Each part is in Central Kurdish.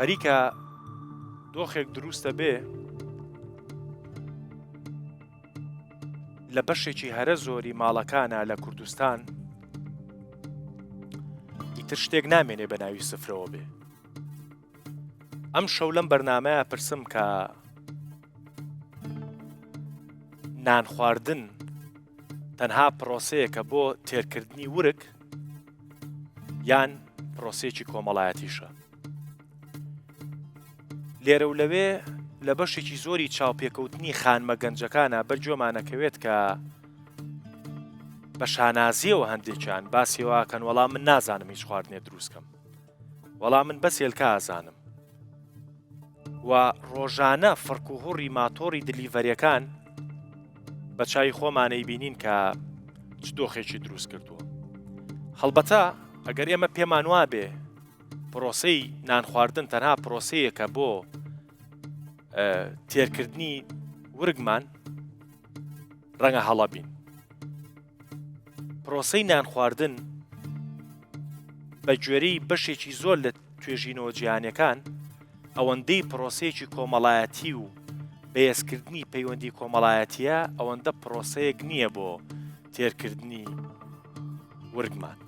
خەریکە دۆخێک دروستە بێ لە بەشێکی هەرە زۆری ماڵەکانە لە کوردستان ئیتر شتێک نامێنێ بە ناوی سفرەوە بێ. ئەم شەو لەم بەرنامەیە پرسم کە نان خواردن تەنها پرۆسەیەکە بۆ تێرکردنی ورک یان پرۆسەیەکی کۆمەڵایەتیشە. لێرە و لەوێ لە بەشێکی زۆری چاوپێکەوتنی خانمە گەنجەکانە بەرجۆمانەکەوێت کە بە شانازیەوە هەندێکیان باسیێواکەن وەڵام من نازانم هیچ خواردنێ دروستکەم، وەڵام من بەس هێلکە ئازانم. و ڕۆژانە فڕکوهوڕی ماتۆری دلیڤەریەکان بە چای خۆمانەی بینین کە چ دۆخێکی دروست کردووە. هەڵبەتە ئەگەر ئێمە پێمان وا بێ پرۆسەی نان خواردن تەنها پرۆسەیەکە بۆ تێرکردنی ورگمان ڕەنگە هەڵەبین. پرۆسەی نان خواردن بە گوێرەی بەشێکی زۆر لە توێژینەوە جیهانیەکان ئەوەندەی پرۆسەیەکی کۆمەڵایەتی و بەهێزکردنی پەیوەندی کۆمەڵایەتیە ئەوەندە پرۆسەیەک نییە بۆ تێرکردنی ورگمان.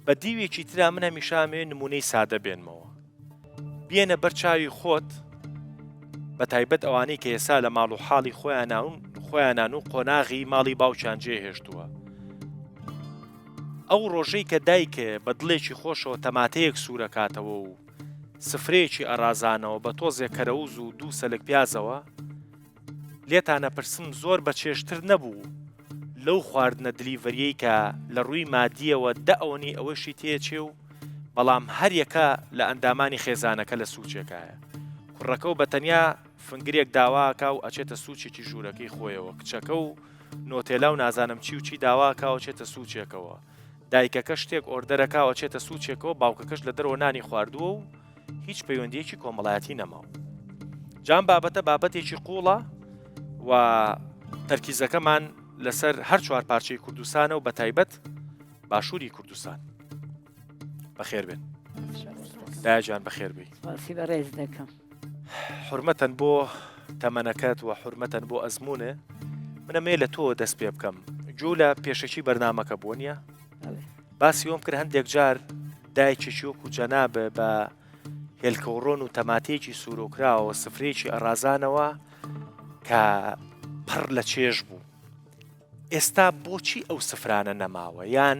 بە دیوێکی ترا من هەمیشامێ نمونەی سادە بێنمەوە. بێنە بەرچاوی خۆت بە تایبەت ئەوانەی کە ئێستا لە ماڵ و حاڵی خۆیانان و قۆناغی ماڵی باوچیان جێهێشتووە. ئەو ڕۆژەی کە دایکێ بە دڵێکی خۆشەوە تەماتەیەک سوورەکاتەوە و سفرەیەکی ئەڕازانەوە بە تۆزێک کەرەوز و دوو سەلک پیازەوە، لێتانە پرسم زۆر بە چێشتر نەبوو لەو خواردنە دلیڤەریەی کە لە ڕووی مادیەوە ئەوەنی ئەوەشی تێچێ و بەڵام هەریەکە لە ئەندامانی خێزانەکە لە سوچێکایە. کوڕەکە و بەتەنیا فنگرێک داواکە و ئەچێتە سوچێکی ژوورەکەی خۆیەوە، کچەکە و نۆتێلا و نازانم چی و چی داواکەوە چێتە سوچێکەوە، دایکەکە شتێک ئۆردەرەکەوە چێتە سوچێکەوە، باوکەکەش لە دەرەوە نانی خواردووە و هیچ پەیوەندیەکی کۆمەڵایەتی نەماوە. جام بابەتە بابەتێکی قوڵە و تەرکیزەکەمان لەسەر هەر چوار پارچەی کوردستانە و بە تایبەت باشووری کوردستان. بەخێر بێن دایجان، بەخێر بی. باسی بەڕێز دەکەم. حورمەتەن بۆ تەمەنەکەت و حورمەتەن بۆ ئەزمونێ. منەمێ لە تۆ دەست پێ بکەم. جوو لە پێشەکی بەرنامەکە بۆ نییە؟ باسی ئەوم کرد هەندێک جار دایکێکی وەکو جەنابە بە هێلکەوڕۆن و تەماتێکی سوورۆکراوە سفرەیەکی ئەڕازانەوە کە پڕ لە چێژ بوو. ئێستا بۆچی ئەو سفرانە نەماوە یان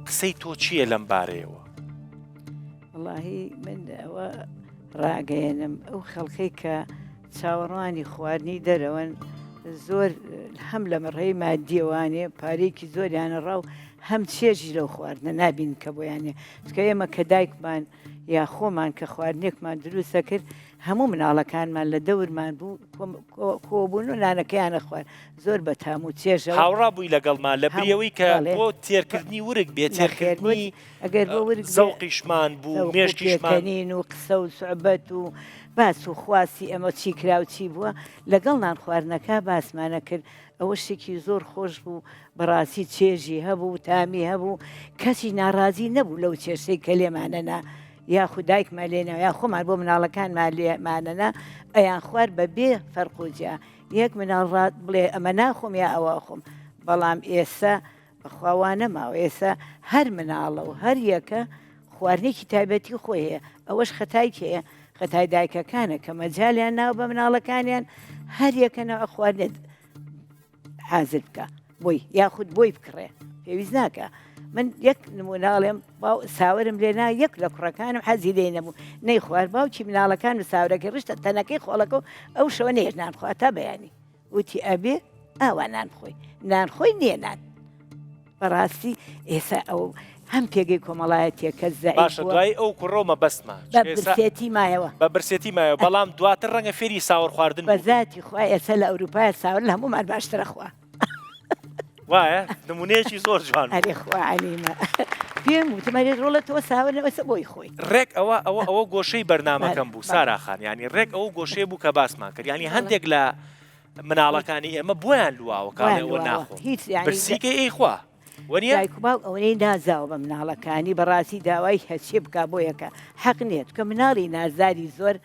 قسەی تۆ چییە لەم بارەیەوە؟ وەڵاهی من ئەوە ڕاگەیەنم ئەو خەڵکەی کە چاوەڕوانی خواردنی دەرەوەن زۆر هەم لە مەڕێی مادیەوانێ پارێکی زۆریانە ڕاو هەم چێژی لەو خواردنە نابین کە بۆیانێ چکە ئێمە کە دایکمان یا خۆمان کە خواردنێکمان دروستە کرد هەموو مناڵەکانمان لە دەورمان بوو کۆبوون و نانەکەیانە خوارد زۆر بە تام و چێژە هاوڕا بووی لەگەڵمان لە بریەوەی کە بۆ تێرکردنی ورگ بێت تێرکردنی ئەگەر بۆ ورگ زەوقیشمان بوو مێشکیشمان و قسە و سوعبەت و باس و خواسی ئەمە چی کرا و چی بووە لەگەڵ نان خواردنەکە باسمانە کرد. ئەوە شتێکی زۆر خۆش بوو بەڕاستی چێژی هەبوو تامی هەبوو کەسی ناڕازی نەبوو لەو چێشەی کە لێمانەنا یا خودایکمان لێنەوە یا خۆمان بۆ مناڵەکانمان لێمانەنا ئەیان خوارد بە بێ فەرقوجیا یەک مناڵڕات بڵێ ئەمە ناخۆم یا ئەوە خۆم. بەڵام ئێستا بەخواوانە ماوە ئێستا هەر مناڵە و هەر یەکە خواردنێکی تایبەتی خۆی هەیە. ئەوەش خەتای کێیە؟ خەتای دایکەکانە کە مەجالیان ناو بە مناڵەکانیان هەر یەکەنەوە خواردنێت حازر بکە بۆی یاخود بۆی بکڕێ پێویست ناکە. من یەک نموناڵێم ساورم لێنا یەک لە کوڕەکانم حەزی لێ نەبوو نەی خوارد باوکی مناڵەکان و ساورەکە ڕشتە تەنەکەی خۆڵەکە و ئەو شەوە نێژ نانخوا تا بەیانی وتی ئەبێ ئاوا نانخۆی نانخۆی نێنان. بەڕاستی ئێستا ئەو هەم پێگەی کۆمەڵایەتیەکە باشە دوای ئەو کوڕۆمە بەستمە بە برسێتی مایەوە بە برسێتی مایەوە بەڵام دواتر ڕەنگە فێری ساوەڕ خواردن بە ذاتی خوای ئێستا لە ئەوروپای ساور لە هەمومان باشترە خوا وایە نمونەیەکی زۆر جوان ئەرێ خوا عەلیمە پێم وتمەرێت ڕۆڵە تۆ ساورنەوەسە بۆی خۆی ڕێک ئەوە گۆشەی بەرنامەکەم بوو ساراخان ینی ڕێک ئەو گۆشەیە بوو کە باسمان کرد ینی هەندێک لە مناڵەکانی ئێمە بۆیان لواوە کاڵێەوە ناخۆ برسیکە ئەی خوا وەنیە دایک و باوک ئەوەی نازاوە بە مناڵەکانی بەڕاستی داوای هەچێ بک بۆ یەکە حەق نێت کە مناڵی نازداری زۆر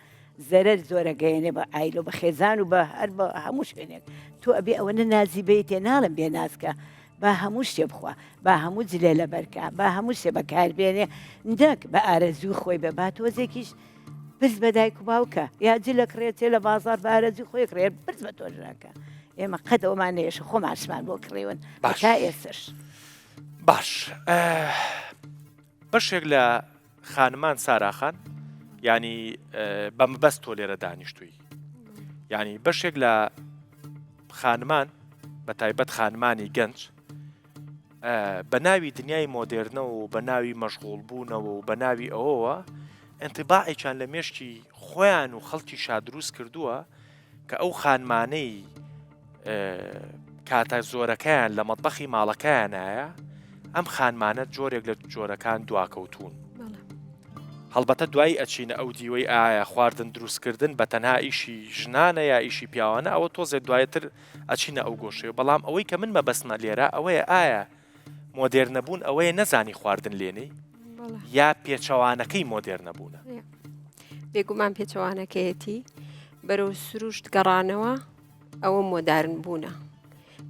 زەرەر زۆرە گەیەنێ بە ئایل و بە خێزان و بە هەر بە هەموو شوێنێک تۆ ئەبێ ئەوەنە نازی بێت تێ ناڵم بێ نازکە با هەموو شتێ بخوا با هەموو جلێ لە بەرکە با هەموو شتێ بەکاربێنێ نەک بە ئارەزوو خۆی بە با تۆزێکیش برز بە دایک و باوکە یا جلە کڕێتێ لە بازار بە ئارەزوی خۆی کڕێت برز بە تۆژناکە ئێمە قەت ئەومان نێش خۆماشمان بۆ کڕێون تا ئێسش باش بەشێک لە خانمان ساراخان ینی بەمەبەست تۆ لێرە دانیشتووی ینی بەشێک لە خانمان بە تایبەت خانمانی گەنج بە ناوی دنیای مۆدرنەوە و بە ناوی مەشغوڵبوونەوە و بە ناوی ئەوەوە ئەنتباعێکیان لە مێشتی خۆیان و خەڵکی شادروست کردووە کە ئەو خانمانەی کاتە زۆرەکەیان لە مەطبەخی ماڵەکەیانایە ئەم خانمانە جۆرێک لە جۆرەکان دواکەوتون هەڵبەتە دوایی ئەچینە ئەو دیوەی ئایا خواردن دروستکردن بە تەنها ئیشی ژنانە یا ئیشی پیاوانە ئەوە تۆزێ دوایەتر ئەچینە ئەو گۆشەیە بەڵام ئەوەی کە من مەبەستمە لێرە ئەوەیە ئایا مۆدێرنەبوون ئەوەیە نەزانی خواردن لێنەی یا پێچەوانەکەی مۆدێرنەبوونە بێگومان پێچەوانەکەیەتی بەرەو سروشت گەڕانەوە ئەوە مۆدارن بوونە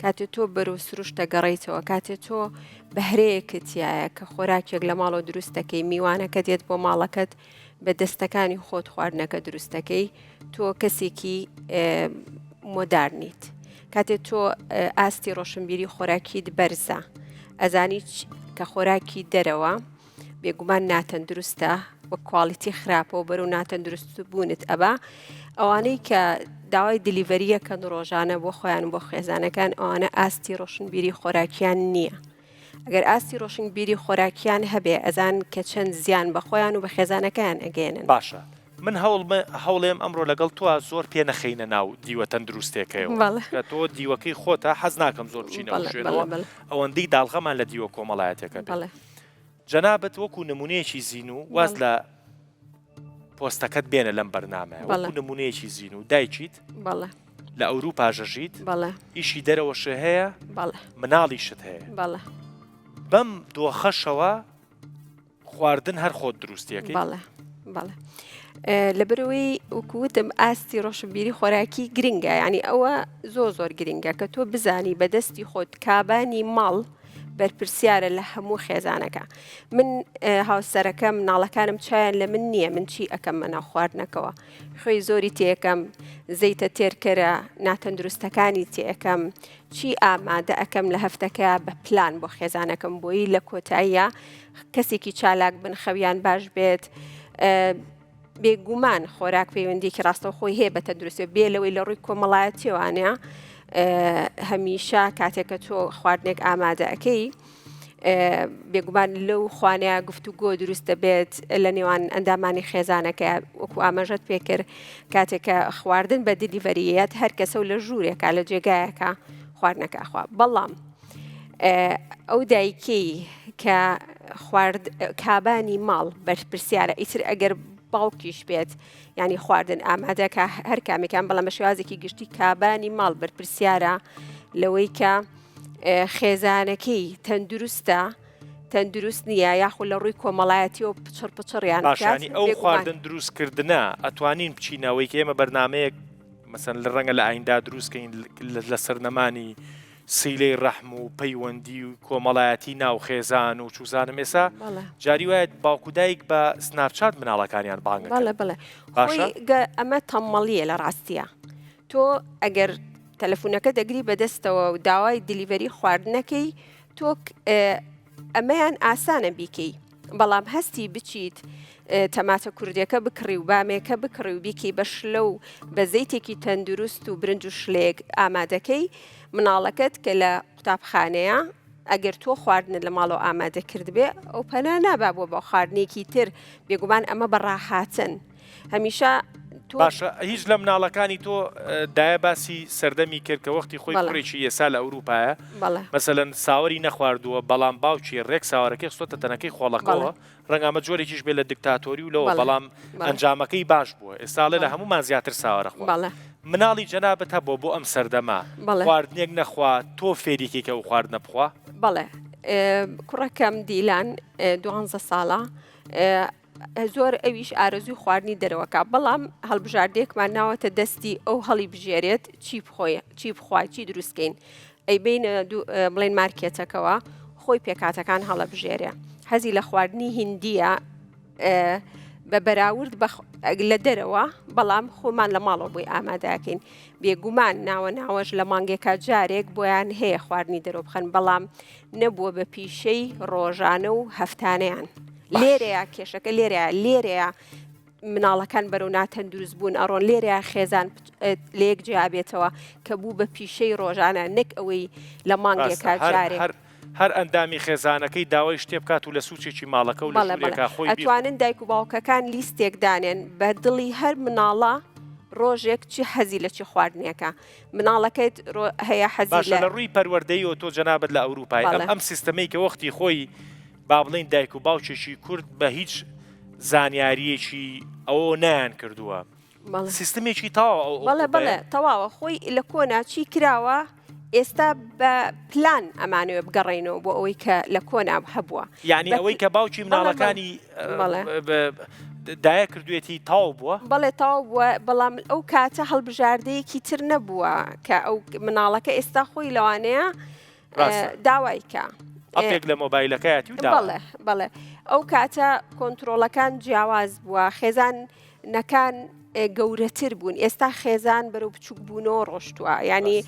کاتێ تۆ بەرەو سروشت دەگەڕیتەوە کاتێ تۆ بەهرەیەکتیایە کە خۆراکێک لە ماڵەوە دروستەکەی میوانەکە دێت بۆ ماڵەکەت بە دەستەکانی خۆت خواردنەکە دروستەکەی تۆ کەسێکی مۆدارنیت کاتێ تۆ ئاستی ڕۆشنبیری خۆراکیت بەرزە ئەزانی کە خۆراکی دەرەوە بێگومان ناتەندروستە وە کواڵیتی خراپەوە بەرەو ناتەندروست بوونت ئەبا ئەوانەی کە داوای دلیڤەریەکەن ڕۆژانە بۆ خۆیان بۆ خێزانەکان ئەوانە ئاستی ڕۆشنبیری خۆراکیان نییە ئەگەر ئاستی ڕۆشنبیری خۆراکیان هەبێ ئەزان کە چەند زیان بە خۆیان و بە خێزانەکان ئەگەێنن باشە من هەوڵێم ئەمڕۆ لەگەڵ تۆ زۆر پێ نەخینە ناو دیوە تەندروستێکەوە کە تۆ دیوەکەی خۆتە حەز ناکەم زۆر بچینەوە شوێنەوە ئەوەندەی داڵغەمان لە دیوە کۆمەڵایەتەکە جەنابەت وەکو نمونەیەکی زین و واز لە پۆستەکەت بێنە لەم بەرنامە وەکو نمونەیەکی زین و دایکیت لە ئەوروپا ژەژیت ئیشی دەرەوەشە هەیە مناڵیشت هەیە بەم دۆخەشەوە خواردن هەر خۆت دروستیەکەی لەبەرەوەی وەکووتم ئاستی ڕۆشنبیری خۆراکی گرنگە ینی ئەوە زۆر گرنگە کە تۆ بزانی بەدەستی خۆت کابانی ماڵ بەرپرسیارە لە هەموو خێزانەکە من هاوسەرەکە مناڵەکانم چیان لە من نییە من چی ئەەکەم مە ناو خواردنەکەوە خۆی زۆری تێەکەم زەیتە تێرکەرە ناتەندروستەکانی تێەکەم چی ئامادە ئەەکەم لە هەفتەکە بە پلان بۆ خێزانەکەم بۆی لە کۆتاییە کەسێکی چالاک بن خەویان باش بێت بێگومان خۆراک پەیوەندێکی ڕاستەوە خۆی هەیە بە تەندروستی بێ لەوەی لە ڕووی کۆمەڵایەتیوانەیە هەمیشە کاتێککە تۆ خواردنێک ئامادە ئەەکەی بێگومان لەو خوانەیە گفتوگۆ دروست دەبێت لە نێوان ئەندامانی خێزانەکە وەکو ئاماژەت پێکرد کاتێککە خواردن بە دیلیڤەریەت هەر کەسە و لە ژوورێکە لە جێگایەکە خواردنەکە ئەخوا بەڵام ئەو دایکەی کە کابانی ماڵ بەرپرسیارە ئیتر ئەگەر باوکیش بێت ینی خواردن ئامادەکە هەر کامێکان بەڵام بە شێوازێکی گشتی کابانی ماڵ بەرپرسیارە لەوەی کە خێزانەکەی تەندروست نییە یاخود لە ڕووی کۆمەڵایەتی و پچڕیان باشانی ئەو خواردن دروستکردنە ئەتوانین بچینەوەی کە ئێمە بەرنمەیەک مەسەن لە ڕەنگە لە ئایندا دروستکەین لە سەرنەمانی سیلەی ڕەحم و پەیوەندی و کۆمەڵایەتی ناو خێزان و چوزانم ئێسا جاری وایە باوکودایک بە سناپچات مناڵەکانیان بانگە ئەمە تەمەڵیە لە ڕاستیە تۆ ئەگەر تەلەفۆنەکە دەگری بەدەستەوە و داوای دیلیڤەری خواردنەکەی تۆ ئەمەیان ئاسانە بیکەی بەڵام هەستی بچیت تەماتە کوردەکە بکڕی و بامێکە بکڕی و بیکەی بە شلە و بە زەیتێکی تەندروست و برنج و شلێک ئامادەکەی مناڵەکەت کە لە قوتابخانەیە ئەگەر تۆ خواردن لە ماڵەوە ئامادە کرد بێ ئەو پەنا نابا بۆ بە خواردنێکی تر بێگومان ئەمە بەڕاحاتن هەمیشە باشە هیچ لە مناڵەکانی تۆ دایە باسی سەردەمی کرد کە وەختی خۆی کوڕێکی ئێسا لە ئەوروپایە مەسەلەن ساوەری نەخواردووە بەڵام باوکی ڕێک ساوارەکەی خستۆتە تەنەکەی خۆڵەکەەوە ڕەنگامە جۆرێکیش بێ لە دیکتاتۆری و لەوە بەڵام ئەنجامەکەی باش بووە ئێستاڵێ لە هەمومان زیاتر ساوەرەخوا مناڵی جەنابەت هەبوو بۆ ئەم سەردەما خواردنێک نەخوا تۆ فێریکێکە و خواردنە بخوا بەڵێ کوڕەکەم دیلان 12 ساڵە زۆر ئەویش ئارەزوی خواردنی دەرەوەکە بەڵام هەڵبژاردێکمان ناوەتە دەستی ئەو هەڵی بژێرێت چی بخوای چی دروستکەین ئەی بینە بڵێن مارکێتەکەەوە خۆی پێکاتەکان هەڵە بژێرێ حەزی لە خواردنی هیندیە بە بەراورد لە دەرەوە بەڵام خۆمان لە ماڵەوە بۆی ئامادەکەین بێگومان ناوەش لە مانگێکە جارێک بۆیان هەیە خواردنی دەرەوە بخەن بەڵام نەبووە بە پیشەی ڕۆژانە و هەفتانەیان لێرەیە کێشەکە لێرەیە مناڵەکان بەرەو ناتەن دروست بوون ئەڕۆن لێرەیە خێزان لە یەک جیابێتەوە کە بوو بە پیشەی ڕۆژانە نەک ئەوەی لە مانگێکە جارێک هەر ئەندامی خێزانەکەی داوای شتێ بکات و لە سوچێکی ماڵەکە و لە خۆی ئەتوانن دایک و باوکەکان لیستێک دانێن بە دڵی هەر مناڵە ڕۆژێک چی حەزی لە چی خواردنیەکە مناڵەکەیت هەیە حەزی لە ڕووی پەروەردەیەوە تۆ جەنابەت لە ئەوروپای ئەم سیستەمەی کە وەختی خۆی با بڵێن دایک و باوچێکی کورد بە هیچ زانیاریەکی ئەوە نایان کردووە سیستەمێکی تاوە بەڵێ تەواوە خۆی لە کۆنا چی کراوە ئێستا بە پلان ئەمانەوە بگەڕێنەوە بۆ ئەوەی کە لە کۆنا هەبووە یعنی ئەوەی کە باوکی مناڵەکانی دایە کردوێتی تاو بووە بەڵێ تاو بووە بەڵام ئەو کاتە هەڵبژاردەیەکی تر نەبووە کە ئەو مناڵەکە ئێستا خۆی لەوانەیە داوایکە ئەپێک لە مۆبایلەکەیەتی بەڵێ ئەو کاتە کۆنتترۆلەکان جیاواز بووە خێزان نەکان گەورەتر بوون ئێستا خێزان بەرەو بچووک بوونەوە ڕۆشتووە ینی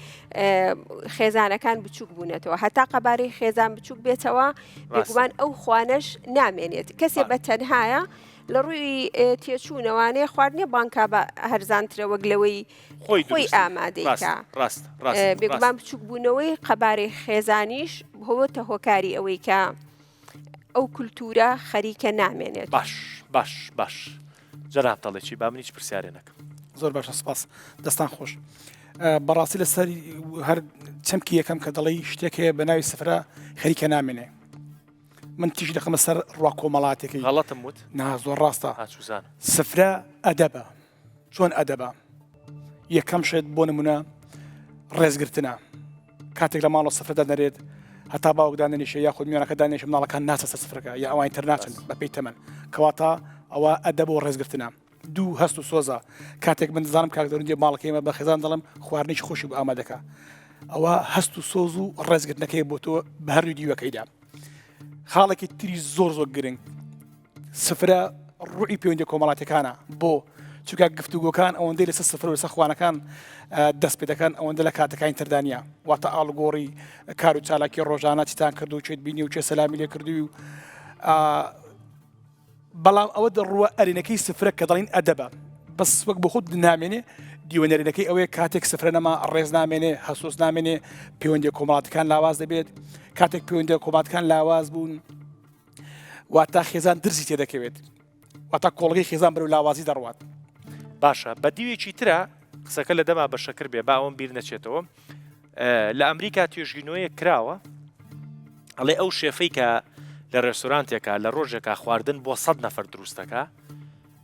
خێزانەکان بچووک بوونێتەوە هەتا قەبارەی خێزان بچووک بێتەوە بێگومان ئەو خوانش نامێنێت کەسێ بە تەنهایە لە ڕووی تێچوونەوانەیە خواردنی بانکا بە هەرزانترە وەک لەوەی خۆی ئامادەیکە بێگومان بچووک بوونەوەی قەبارەی خێزانیش هەوەتە هۆکاری ئەوەی کە ئەو کولتورە خەریکە نامێنێت باش جەناب دەڵێکی با من هیچ پرسیارێ نەکەم زۆر باشە سپاس دەستان خۆش بەڕاستی لەسەر هەر چەمکی یەکەم کە دەڵی شتێک هەیە بە ناوی سفرە خەریکە نامێنێ من تیژ دەخەمە سەر ڕوا کۆمەڵاتێکی غەڵەتم وت زۆر ڕاستە سفرە ئەدەبە چۆن ئەدەبە یەکەم شێت بۆ نمونە ڕێزگرتنە کاتێک لە ماڵەوە سفرە دەنەرێت هەتا باوک دانێشێ یاخود میوانەکە دانێشە مناڵەکان ناچە سەر سفرەکە یا ئەوان تر ناچن بە پێی تەمەن کەواتە ئەوە ئەدەب و ڕێزگرتنە دوو هەست و سۆزە کاتێک من دەزانم کاک دەڕوندی ماڵەکەیمە بە خێزان دەڵم خواردنیش خۆشی بۆ ئامادەکە ئەوە هەست و سۆز و ڕێزگرتنەکەی بۆ تۆ بە هەردوو دیوەکەیدا خاڵێکی تری زۆر گرنگ سفرە ڕووی پەیوەندی کۆمەڵاتەکانە بۆ چونکە گفتوگۆکان ئەوەندەی لەسەر سفر و لەسەر خوانەکان دەست پێ دەکەن ئەوەندە لە کاتەکانی تردانە واتە ئاڵگۆڕی کار و چالاکی ڕۆژانە چیتان کردو چێت بینی و چێ سەلامی لێ کردووی و بەڵام ئەوە دەڕووە ئەرینەکەی سفرە کە دەڵین ئەدەبە بەس وەک بۆ خۆت نامێنێ دیوەنەرینەکەی ئەوەیە کاتێک سفرە نەما ڕێز نامێنێ هەسۆس نامێنێ پەیوەندی کۆمەڵاتەکان لاواز دەبێت کاتێک پەیوەندی کۆمەڵاتەکان لاواز بوون واتە خێزان درزی تێدەکەوێت واتە کۆڵگەی خێزان بەرەو لاوازی دەڕوات باشە بە دیوێکی ترە قسەکە لە دەما بە شەکر بێ با ئەوم بیر نەچێتەوە لە ئەمریکا توێژگینۆیە کراوە ئەڵێ ئەو شێفەی کە لە ڕێستۆرانتێکە لە ڕۆژێکە خواردن بۆ 100 نەفەر دروستەکە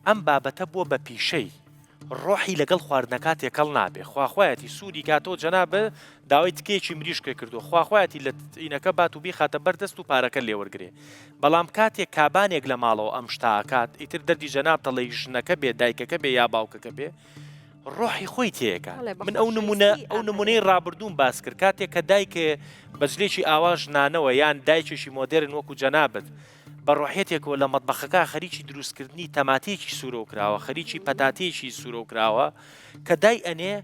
ئەم بابەتە بووە بە پیشەی ڕۆحی لەگەڵ خواردنەکە تێکەڵ نابێ خواخوایەتی سووری کاتۆ جەنابە داوای تکێکی مریشکە کردو خواخوایەتی لە ئینەکە بات و بیخاتە بەردەست و پارەکە لێوەرگێ بەڵام کاتێک کابانێک لە ماڵەوە ئەم شتاکات ئیتر دەردی جەناب تەڵی ژنەکە بێ دایکەکە بێ یا باوکەکە بێ ڕۆحی خۆی تێکە من ئەو نمونەی ڕابردوون باس کرد کاتێک کە دایکێ بەجلێکی ئاواژ نانەوە یان دایکێکی مۆدرن وەکو جەنابەت بە ڕۆحێتێکەوە لە مەطبەخەکە خەریکی دروستکردنی تەماتێکی سوورۆکراوە خەریکی پەتاتێکی سوورۆکراوە کە دای ئەنێ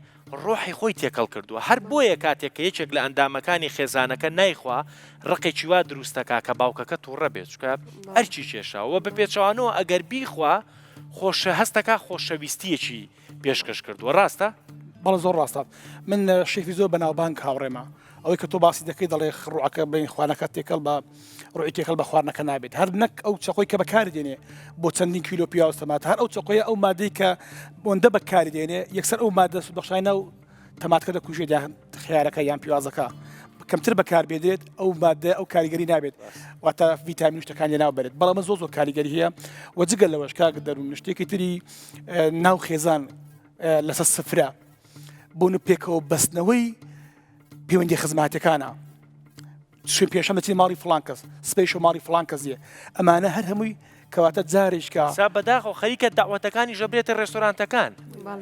ڕۆحی خۆی تێکەڵ کردووە هەر بۆیە کاتێک کە یەکێک لە ئەندامەکانی خێزانەکە نایخوا ڕقێکی وا دروستەکە کە باوکەکە تووڕە بێت چکە ئەرچی کێشاوە بە پێچوانەوە ئەگەر بیخوا خۆشە هەستەکە خۆشەویستیەکی پێشکەش کردووە ڕاستە؟ بەڵە زۆر ڕاستە من شێفی زۆر بەناوبانگ هاوڕێمە ئەوەی کە تۆ باسی دەکەی دەڵێ ڕوعەکە بین خوانەکە تێکەڵ بە ڕوعی تێکەڵ بە خواردنەکە نابێت هەر نەک ئەو چەقۆی کە بەکاردێنێ بۆ چەندین کیلۆ پیاز تەمات هەر ئەو چەقۆیە ئەو مادەی کە بۆندە بەکاردێنێ یەکسەر ئەو مادە سوودبەخشانە و تەماتکە دەکوژێت خیارەکە یان پیازەکە کەمتر بەکاربێدرێت ئەو مادە ئەو کاریگەری نابێت واتە ڤیتامین شتەکان لێ ناو بێت بەڵام زۆر کاریگەری هەیە و جگەل لەوەش کاک دەروون شتێکی تری ناو خێزان لەسەر سفرە بۆ پێکەوە بەستنەوەی پەیوەندی خزماتەکانە سوێن پێشەم دەچین ماڵی فڵان کەس سپیش و ماڵی فڵان کەسیە ئەمانە هەر هەمووی کەواتە جارێککە ئێستا بەداخەوە خەریکە داوەتەکانی ژەبرێتە ڕێستۆرانتەکان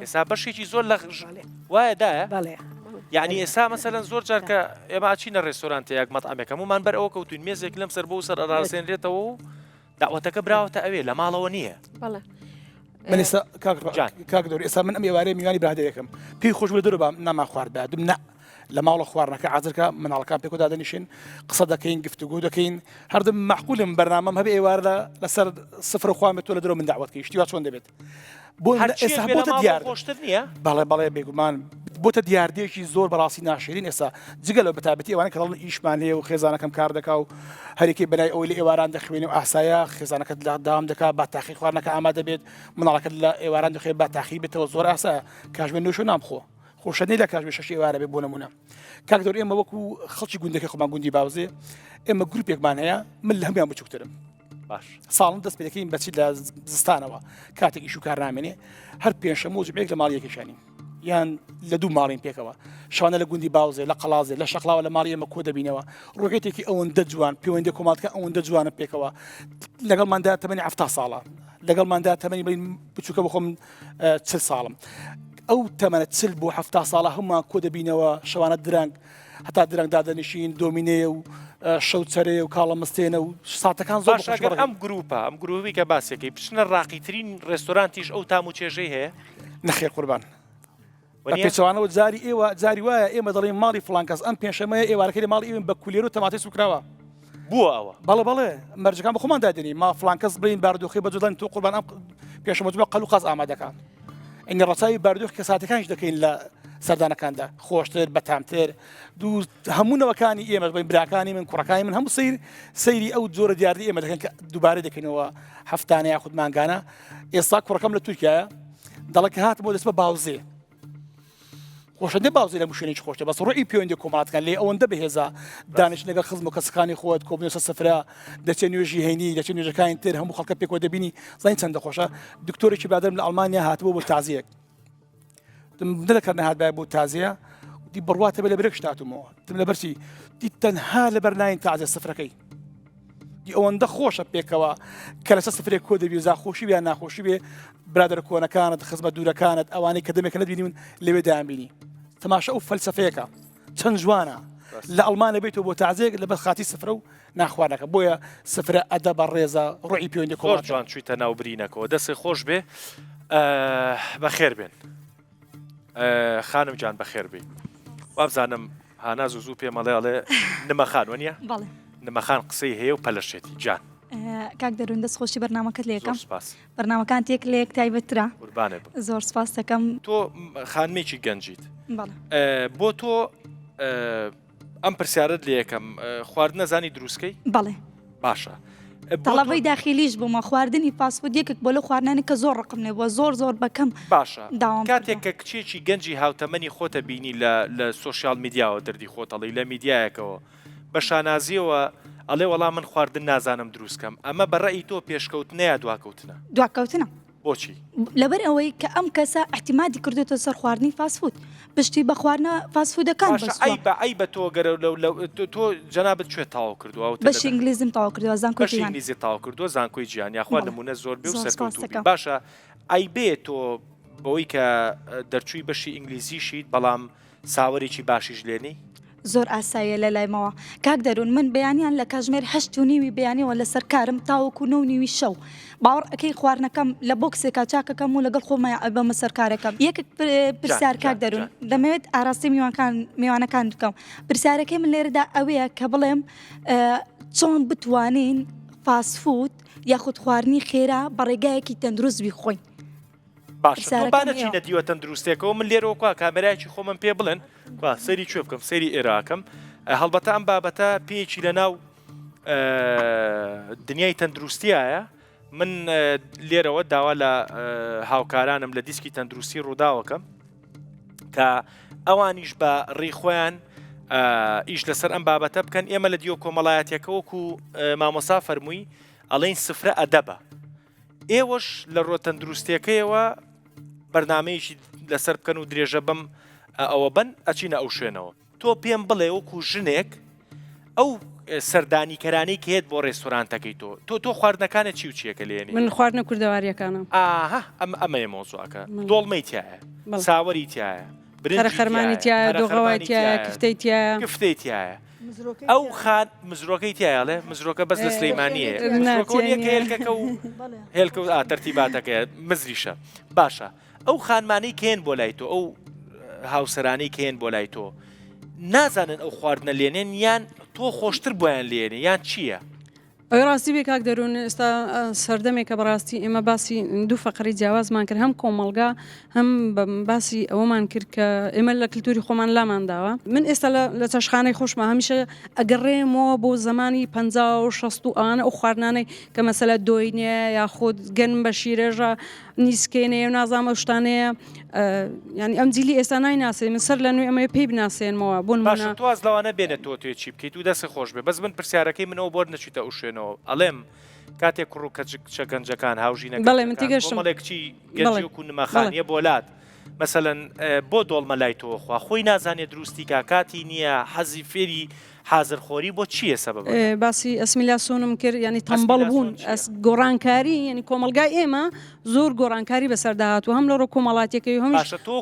ئێستا بەشێکی زۆر لە وایەدایە بەڵێ یعنی ئێستا مەسەلەن زۆر جار کە ئێمە ئاچینە ڕێستۆرانتە یاک مەطعمێک هەمومان بەر ئەوە کەوتوین مێزێک لەم سەر بۆ سەر ئەڕاستێنرێتەوە و داوەتەکە براوەتە ئەوێ لە ماڵەوە نییە بەڵێ من ئێستا کاک دەور ئێستا من ئەم ێوارەیە میوانی برادێکم پێی خۆش بە دەرە ناما خوارد بادم نە لە ماڵە خواردنەکە عازرکە مناڵەکان پێکۆ دادەنیشن قسە دەکەین گفتوگو دەکەین هەردەم معقولم بەرنامەم هەبێ ئێوارە لەسەر سفر خواامێت تۆ لە درۆ من داوەتکەی شتیوا چۆن دەبێت بۆ ئێستا بۆتە دیار خۆشتر نییە بەڵێ بێگومان بۆتە دیاردێکی زۆر بەڕاستی ناشرین ئێستا جگە لەو بەتابەتی ئەوانە کە دەڵن ئیشمان هەیە و خێزانەکەم کار دەکا و هەرێکی بەلای ئەوی لە ئێواران دەخوێنێ و ئاسایە خێزانەکەت لە دام دەکا با تاخی خواردنەکە ئامادە بێت مناڵەکەت لە ئێواران دەخوێ با تاخی بێتەوە زۆر ئاسایە کاژمێ نوێش و نامخۆ خۆشەنەی لە کاژمێ شەش ئێوارە بێ بۆ نمونە کاک دەور ئێمە وەکو خەڵکی گوندەکە خۆمان گوندی باوزێ ئێمە گروپێکمان هەیە من لە هەمویان بچووکترم باش ساڵم دەست پێ دەکەین بەچی لە زستانەوە کاتێک ئیش و کار نامێنێ هەر پێنجشەمە و جمعێک لە ماڵی یەکێشانی یان لە دوو ماڵین پێکەوە شانە لە گوندی باوزێ لە قەڵازێ لە شەقلاوە لە ماڵی ئێمە کۆ دەبینەوە ڕۆکێتێکی ئەوەندە جوان پەیوەندی کۆمەڵەکە ئەوەندە جوانە پێکەوە لەگەڵماندا تەمەنی 70 ساڵە لەگەڵماندا تەمەنی بڵین بچووکە بخۆم 40 ساڵم ئەو تەمەنە 40 بۆ 70 ساڵە هەمومان کۆ دەبینەوە شەوانە درەنگ هەتا درەنگ دادەنیشین دۆمینێ و شەوچەرێ و کاڵە مستێنە و ساتەکان زۆر باشەگەر ئەم گروپە ئەم گروپی کە باسێکی بچنە ڕاقیترین ڕێستۆرانتیش ئەو تام و چێژەی هەیە نەخێر قوربان پێچوانەوە جاری ئێوە جاری وایە ئێمە دەڵێن ماڵی فڵانکەس ئەم پێنجشەمەیە ئێوارەکەی ماڵی ئێوە بە کولێر و تەماتەی سوکراوە بووە ئەوە بەڵێ مەرجەکان بە خۆمان دادنی ما فڵانکەس بڵین باردۆخی بە جوڵان تۆ قوربان ئەم پێشەمەجمە قەل و قاز ئامادەکان ئەنی ڕەچاوی باردۆخ کە ساتەکانش دەکەین لە سەردانەکاندا خۆشتر بەتامتر دوو هەموونەوەکانی ئێمە بڵین براکانی من کوڕەکانی من هەموو سەیری ئەو جۆرە دیاردی ئێمە دەکەن کە دووبارە دەکەینەوە هەفتانە یاخود مانگانە ئێستا کوڕەکەم لە تورکیایە دەڵێ کە هاتم بۆ دەست بە باوزێ خۆشەندە باوزی لە مشوێنێکی خۆشتە بەس ڕۆی پەیوەندی کۆمەڵاتەکان لێ ئەوەندە بەهێزە دانیش لەگەڵ خزم و کەسەکانی خۆت کۆبنێسە سفرا دەچێت نوێژی هەینی دەچێت نوێژەکانی تر هەموو خەڵکە پێکەوە دەبینی زین چەندە خۆشە دکتۆرێکی برادرم لە ئەڵمانیا هاتبوو بۆ تازیەک نەدەکەن نەهات بۆ تازیە دی بڕواتە بە لە برێک شتاتمەوە تم لە بەرچی دی تەنها لە بەرناین تازیە سفرەکەی دی ئەوەندە خۆشە پێکەوە کە لەسەر سفرێک کۆ دەبی و زاخۆشی بیان ناخۆشی بێ برادر کۆنەکانت خزمەت دوورەکانت ئەوانەی کە دەمێکە نەبینی لەوێ دامبینی تەماشا ئەو فەلسەفەیەکە چەند جوانە لە ئەڵمانە بێتەوە بۆ تازیەک لە بەر خاتی سفرە و ناخواردنەکە بۆیە سفرە ئەدە بە ڕێزە ڕۆی پەیوەندی زۆر جوان چوویتە ناو برینەکەەوە دەستی خۆش بێ بەخێر بێن خانم جان بەخێر بێ وابزانم هانا زوو پێمەڵێڵێ نمەخان وەنیە بەڵێ نمەخان قسەی هەیە و پەلەشێتی جان کاک دەروون دەست خۆشی بەرنامەکەت لێکم سپاس بەرنامەکان تێک لێک تایبەترا قوربانێ بم زۆر سپاس دەکەم تۆ خانمێکی گەنجیت بەڵێ بۆ تۆ ئەم پرسیارت لێ یەکەم خواردن نەزانی دروستکەی بەڵێ باشە تەڵەبەی داخلیش بوومە خواردنی فاسفود یەکێک بۆ لە خواردنانی کە زۆر ڕقم نێبووە زۆر بەکەم باشە داوام کاتێک کە کچێکی گەنجی هاوتەمەنی خۆتە بینی لە سوۆسیال میدیاوە دەردی خۆتەڵی لە میدیایەکەوە بە شانازیەوە ئەڵێ وەڵام من خواردن نازانم دروستکەم ئەمە بەڕێی تۆ پێشکەوتنەیە دواکەوتنە دواکەوتنە بۆچی لەبەر ئەوەی کە ئەم کەسە احتیمادی کردێتە سەر خواردنی فاسفود پشتی بە خواردنە فاسفودەکان ئەی بە تۆ گەرە تۆ جەنابەت کوێ تاوا کردووە بەشی ئینگلیزم تاوا کردووە زانکۆی بەشی ئینگلیزی تاوا کردووە زانکۆی گیان یاخوا نمونە زۆر بێ و سەرکەوتوبی باشە ئەی بێ تۆ بەوەی کە دەرچووی بەشی ئینگلیزیشیت بەڵام ساوەرێکی باشیش لێنی زۆر ئاساییە لە لایمەوە کاک دەروون من بەیانیان لە کاژمێر 8:30 بەیانیەوە لەسەر کارم تاوەکو 9:30 شەو باوەڕ ئەەکەی خواردنەکەم لە بۆکسێکا چاکەکەم و لەگەڵ خۆمە بەمە سەرکارەکەم یەکێک پرسیار کاک دەروون دەمەوێت ئاراستی میوانەکان بکەم پرسیارەکەی من لێرەدا ئەوەیە کە بڵێم چۆن بتوانین فاسفود یاخود خواردنی خێرا بە ڕێگایەکی تەندروست بیخۆین باشبانەچینە دیوە تەندروستێکەوە من لێرەوەکوا کامێرایکی خۆمم پێ بڵێن سەری کوێ بکەم سەری ئێراکەم هەڵبەتە ئەم بابەتە پێیەکی لە ناو دنیای تەندروستیایە من لێرەوە داوا لە هاوکارانم لە دیسکی تەندروستی ڕووداوەکەم کە ئەوانیش بە ڕێخۆیان ئیش لەسەر ئەم بابەتە بکەن ئێمە لە دیۆ کۆمەڵایەتێکەوەکو مامۆسا فەرمووی ئەڵێن سفرە ئەدەبە ئێوەش لە ڕۆ تەندروستیەکەیەوە بەرنمەیەکی لەسەر بکەن و درێژە بەم ئەوە بن ئەچینە ئەو شوێنەوە تۆ پێم بڵێ وەکو ژنێک ئەو سەردانیکەرانەی کێت بۆ ڕێستۆرانتەکەی تۆ خواردنەکانە چی و چیەکە لێنی من خواردنە کوردەواریەکانم ئاها ئەمەیە مۆزوعەکە دۆڵمەی تایە ساوەری تایە خەرە خەرمانی تایە دۆغەوای تایە کفتەی تایە کفتەی تایە ئەو خان مزرۆکەی تایاڵێ مزرۆکە بەس لە سلەیمانیە هێلکەکە و هێلکە و تەرتیباتەکە مزریشە باشە ئەو خانمانەی کێن بۆ لای تۆ ئەو هاوسەرانەی کێن بۆ لای تۆ نازانن ئەو خواردنە لێنێن یان تۆ خۆشتر بۆیان لێنێ یان چییە؟ ئەوی ڕاستی بێ کاک دەروون ئێستا سەردەمێکە بەڕاستی ئێمە باسی دوو فەقری جیاوازمان کرد هەم کۆمەڵگا هەم باسی ئەوەمان کرد کە ئێمە لە کللتوری خۆمان لامان داوە من ئێستا لە چاشخانەی خۆشمە هەمیشە ئەگەڕێمەوە بۆ زمانی 50 و 60 ئەوانە ئەو خواردنانەی کە مەسەلە دۆینێ یاخود گەن بە شیرێژە نیسکێنەیە و نازام ئەو شتانەیە ینی ئەم جیلی ئێستا نایناسێ من سەر لە نوێ ئەمە پێی بناسێنمەوە بۆ باشە تواز لەوانە بێنێت تۆ توێ چی بکەیت و دەستی خۆش بێ بەس من پرسیارەکەی منەوە بۆ نەچیتە ئەو شوێنەوە ئەڵێم کاتێک کوڕ و کەچە گەنجەکان هاوژینەکەڵێکچی گەنجی و نمەخانیە بۆلات مەسەلەن بۆ دۆڵمە لای تۆخوا خۆی نازانێت دروستی کاکاتی نییە حەزی فێری حازرخۆری بۆ چییە سەبەب باسی ئەسمیلاسۆنم کرد ینی تەمبەڵ بوون گۆڕانکاری ینی کۆمەلگای ئێمە زۆر گۆڕانکاری بەسەرداهات و هەم لە ڕۆ کۆمەڵاتەکەی هەم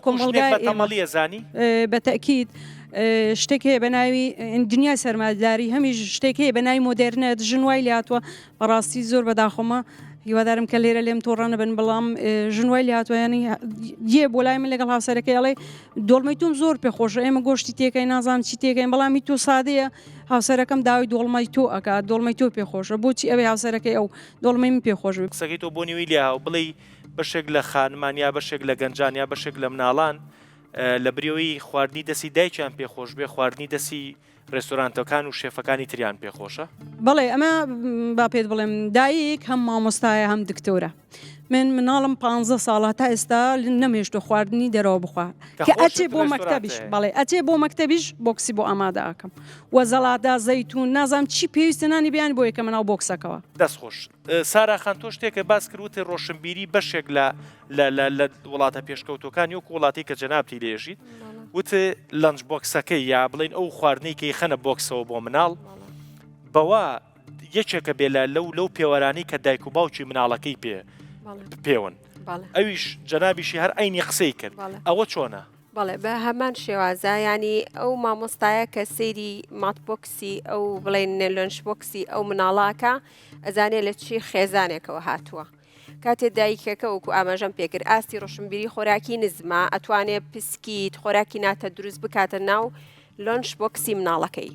کۆمەڵگای زانی بەتەکیید شتێک هەیە بە ناوی دنیای سەرمایه‌داری هەمیش شتێک هەیە بە ناوی مۆدێرنێت ژنوای لاتوە بەڕاستی زۆر بەداخۆمە هیوادارم کە لێرە لێم تۆڕانە بن بەڵام ژنوای لاتوانانی یە بۆ لای من لەگەڵ هاوسەرەکەی ئەڵێ دۆڵمەی تۆم زۆر پێخۆشە ئێمە گۆشتی تێکەی نازانم چی تێکەین بەڵامی تۆ سادەیە هاوسەرەکەم داوای دۆڵمەی تۆ ئەکات دۆڵمەی تۆ پێخۆشە بۆچی ئەوێ هاوسەرەکەی ئەو دۆڵمەی من پێخۆش بێت قسەکەی تۆ بۆ نیوی لیا و بڵێ بەشێک لە خانمانیا بەشێک لە گەنجانیا بەشێک لە مناڵان لە بریەوەی خواردنی دەسی دایکیان پێخۆش بێ خواردنی دەسی ڕێستۆرانتەکان و شێفەکانی تریان پێخۆشە بەڵێ ئەمە با پێت بڵێم دایک هەم مامۆستایە هەم دکتۆرە من مناڵم 15 ساڵە تا ئێستا نەمێشتۆ خواردنی دەرەوە بخوار کە ئەچێ بۆ مەکتەبیش بەڵێ ئەچێ بۆ مەکتەبیش بۆکسی بۆ ئامادە ئاکەم وەزەڵادا زەیتون نازام چی پێویستنانی بیان بۆ یەکە مناو بۆکسەکەەوە دەستخۆش ساراخان تۆ شتێکە باس کردوتە ڕۆشنبیری بەشێک لە وڵاتە پێشکەوتەکانی وەکو وڵاتی کە جەنابتی لێژیت وتە لەنج بۆکسەکەی یا بڵین ئەو خواردنەی خەنە بۆکسەوە بۆ مناڵ بەوە یەکێکە بێ لەو پێوەرانی کە دایک و باوکی مناڵەکەی پێون ئەویش جەنابیشی هەر ئەینی قسەی کرد ئەوە چۆنە؟ بەڵێ بە هەمان شێوازە ینی ئەو مامۆستایە کە سەیری ماتبۆکسی ئەو بڵێن لەنج بۆکسی ئەو مناڵاکە ئەزانێت لە چی خێزانێکەوە هاتووە کاتێ دایکەکە وەکو ئاماژەم پێکرد ئاستی ڕۆشنبیری خۆراکی نزمە ئەتوانێت پسکیت خۆراکی ناتە دروست بکاتە ناو لۆنچ بۆکسی مناڵەکەی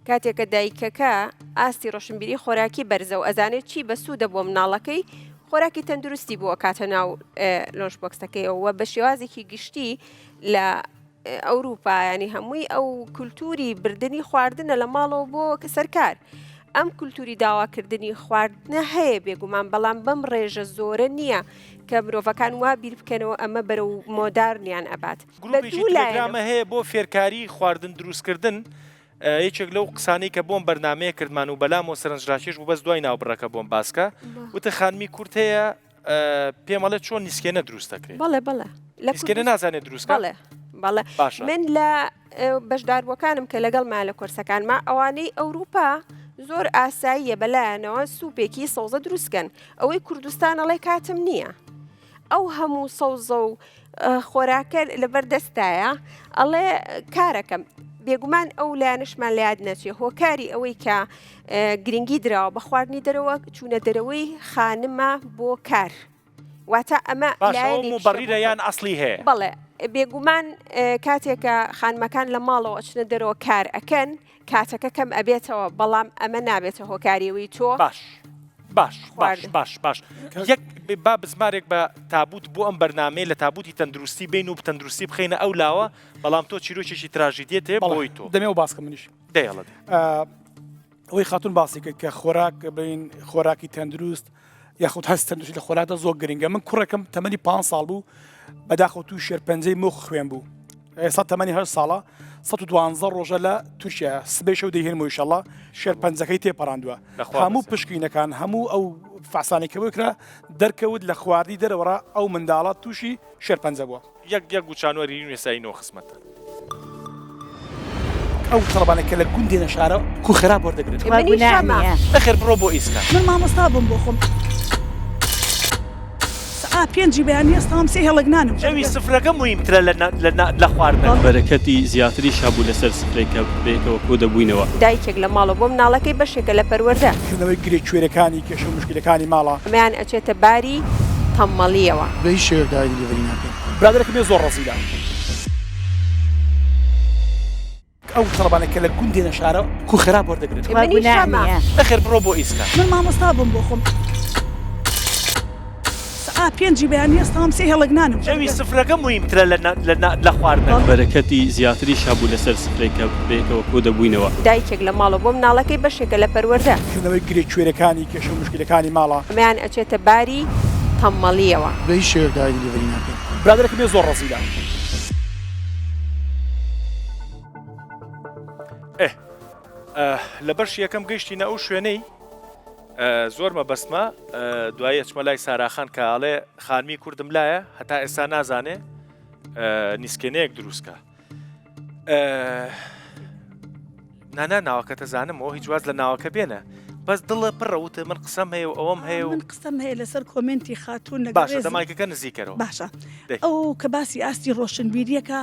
کاتێکە دایکەکە ئاستی ڕۆشنبیری خۆراکی بەرزە و ئەزانێت چی بەسوودە بۆ مناڵەکەی خۆراکی تەندروستی بووە کاتە ناو لۆنچ بۆکسەکەیەوە بە شێوازێکی گشتی لە ئەوروپا ینی هەمووی ئەو کولتوری بردننی خواردنە لە ماڵەوە بۆ سەرکار ئەم کولتوری داواکردنی خواردنە هەیە بێگومان بەڵام بەم ڕێژە زۆرە نییە کە مرۆڤەکان وا بیر بکەنەوە ئەمە بەرەو مۆدارنیان ئەبات گروپێکی هەیە بۆ فێرکاری خواردن دروستکردن یەکێک لەو قسانەی کە بۆم بەرنمەیە کردمان و بەلام و سەرنجڕاکێش بوو بەس دوای ناوبڕەکە بۆم باسکە وتە خانمی کورت هەیە پێمەڵێت چۆن نیسکێنە دروست دەکرێت بەڵێ نیسکێنە نازانێت دروستکە بەڵێ من لە بەشداربووەکانم کە لەگەڵمان لە کورسەکانما ئەوانەی ئەوروپا زۆر ئاساییە بەلایەنەوە سوپێکی سەوزە دروستکەن ئەوەی کوردستان ئەڵێ کاتم نییە ئەو هەموو سەوزە و خۆراکە لەبەردەستایە ئەڵێ کارەکەم بێگومان ئەو لایەنشمان لە یاد نەچێ هۆکاری ئەوەی کە گرنگی درراوە بە خواردنی دەرەوە چوونە دەرەوەی خانمە بۆ کار واتە ئەمە بەڕیرە یان ئەسلی هەیە بەڵێ بێگومان کاتێکە خانمەکان لە ماڵەوە ئەچنە دەرەوە کار ئەکەن کاتەکە کەم ئەبێتەوە بەڵام ئەمە نابێتە هۆکاریەوەی تۆ باش یەک با بزمارێک بە تابوت بۆ ئەم بەرنامەیە لە تابوتی تەندروستی بین و تەندروستی بخینە ئەو لاوە بەڵام تۆ چیرۆکێکی تراژیدێت هەیە بۆی تۆ دەمێ و باسکە منیش دەیڵێت ئەوەی خاتون باسی کرد کە خۆراک بین خۆراکی تەندروست یاخود هەست تەندروستی لە خۆراکدا زۆر گرنگە من کوڕێکم تەمەنی 5 ساڵ بوو بەداخەوە توو شێرپەنجەی مخ خوێن بوو ئێستا تەمەنی 8 ساڵە 112 ڕۆژە لە تورکیا سبەی شەو دەیهێنمەوە ئینشەڵڵا شێرپەنجەکەی تێپەڕاندووە هەموو پشکینەکان هەموو ئەو فەحسانێکەوەی کرا دەرکەوت لە خواردی دەرەوەڕا ئەو منداڵە تووشی شێرپەنجە بووە یەک گوچانوەری نوێسایی نۆ خزمەتە ئەو تەڵەبانە کە لە گوندێنە شارە کو خراپ وەردەگرێت نەخێر بڕۆ بۆ ئیسکا من مامۆستا بم بۆ خۆم پێنجی بەیانی ئێستام سێ هێڵگنانم جەوی سفرەکە مویمترە لە خواردن بەرەکەتی زیاتری شابوو لەسەر سفرێکە بێکەوە کۆ دەبووینەوە دایکێک لە ماڵە بۆ مناڵەکەی بەشێکە لە پەروەردە کردنەوەی گرێ کوێرەکانی کێشە و مشکلەکانی ماڵە ئەمەیان ئەچێتە باری تەممەڵیەوە بە هیچ شێوەیەک داوای دیلیڤەری ناکەین برادەرەکە بێ زۆر ڕەزیدا ئەو تەڵەبانە کە لە گوندێنە شارە کو خراپ وەردەگرێت نەخێر بڕۆ بۆ ئیسکا من مامۆستا بم بۆ خۆم پێنجی بەیانی ئێستام سێ هێڵگنانم جەوی سفرەکە مویمترە لە خواردن بەرەکەتی زیاتری شابوو لەسەر سفرێکە بێکەوە کۆ دەبووینەوە دایکێک لە ماڵە بۆ مناڵەکەی بەشێکە لە پەروەردە کردنەوەی گرێ کوێرەکانی کێشە و مشکلەکانی ماڵە ئەمەیان ئەچێتە باری تەممەڵیەوە بە هیچ شێوەیەک داوای دیلیڤەری ناکەین برادەرەکە بێ زۆر ڕەزیدا لە بەش یەکەم گەیشتینە ئەو شوێنەی زۆر مەبەستمە دوای چمە لای ساراخان کە ئاڵێ خانمی کوردم لایە هەتا ئێستا نازانێ نیسکێنەیەک دروستکە نانا ناوەکەتە زانمەوە هیچ واز لە ناوەکە بێنە بەس دڵە پڕەوتە من قسەم هەیە و ئەوەم هەیە و من قسەم هەیە لەسەر کۆمنتی خاتون باشە دەمایکەکە نزیکەرەوە باشە ئەو کە باسی ئاستی ڕۆشنبیریەکە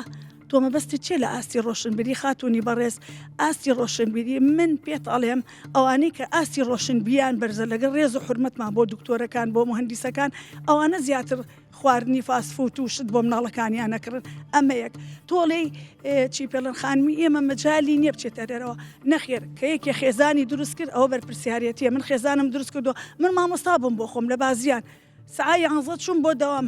تۆ مەبەستی چێ لە ئاستی ڕۆشنبیری خاتونی بەڕێز ئاستی ڕۆشنبیری من پێت ئەڵێم ئەوانەی کە ئاستی ڕۆشنبیان بەرزە لەگەڵ ڕێز و حرمەتمان بۆ دکتۆرەکان بۆ مهندیسەکان ئەوانە زیاتر خواردنی فاسفوت و شت بۆ مناڵەکانیان نەکردن ئەمە یەک تۆڵی چی پێڵەن خانمی ئێمە مەجای نییە بچێتە دەرەوە نەخێر کە یەکێ خێزانی دروست کرد ئەوە بەرپرسیارەتیە من خێزانم دروست کردو من مامۆستا بم بۆ خۆم لە بازیان سعای یانزە چوون بۆ دەوام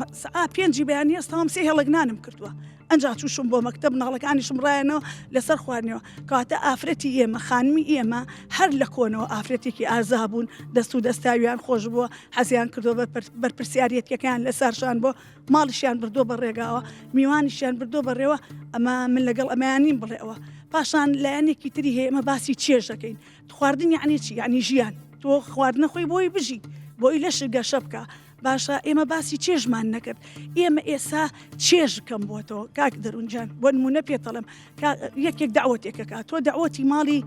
پێنجی بەیانی ئێستام سێ هێڵگنانم کردووە ئەنجا تووشم بۆ مەکتەب مناڵەکانیشم ڕایەنەوە لەسەر خواردنەوە کاتە ئافرەتی ئێمە خانمی ئێمە هەر لە کۆنەوە ئافرەتێکی ئازا بوون دەست و دەستاویان خۆش بووە حەزیان کردو بەرپرسیارەتەکان لەسەرشان بۆ ماڵیشیان بردۆ بەڕێگاوە میوانیشیان بردۆ بەڕێوە ئەمە من لەگەڵ ئەمەیانیم بڵێەوە پاشان لایەنێکی تری هەیە ئەمە باسی چێژ دەکەین خواردن یعنی چی یعنی ژیان تۆ خواردنە خۆی بۆی بژی بۆی لە شگەشە بکە باشە ئێمە باسی چێژمان نەکرد ئێمە ئێستا چێژ بکەم بۆتەوە کاک دەروونجان بۆ نمونە پێتەڵم یەکێک داوەتێکەکە تۆ داوەتی ماڵی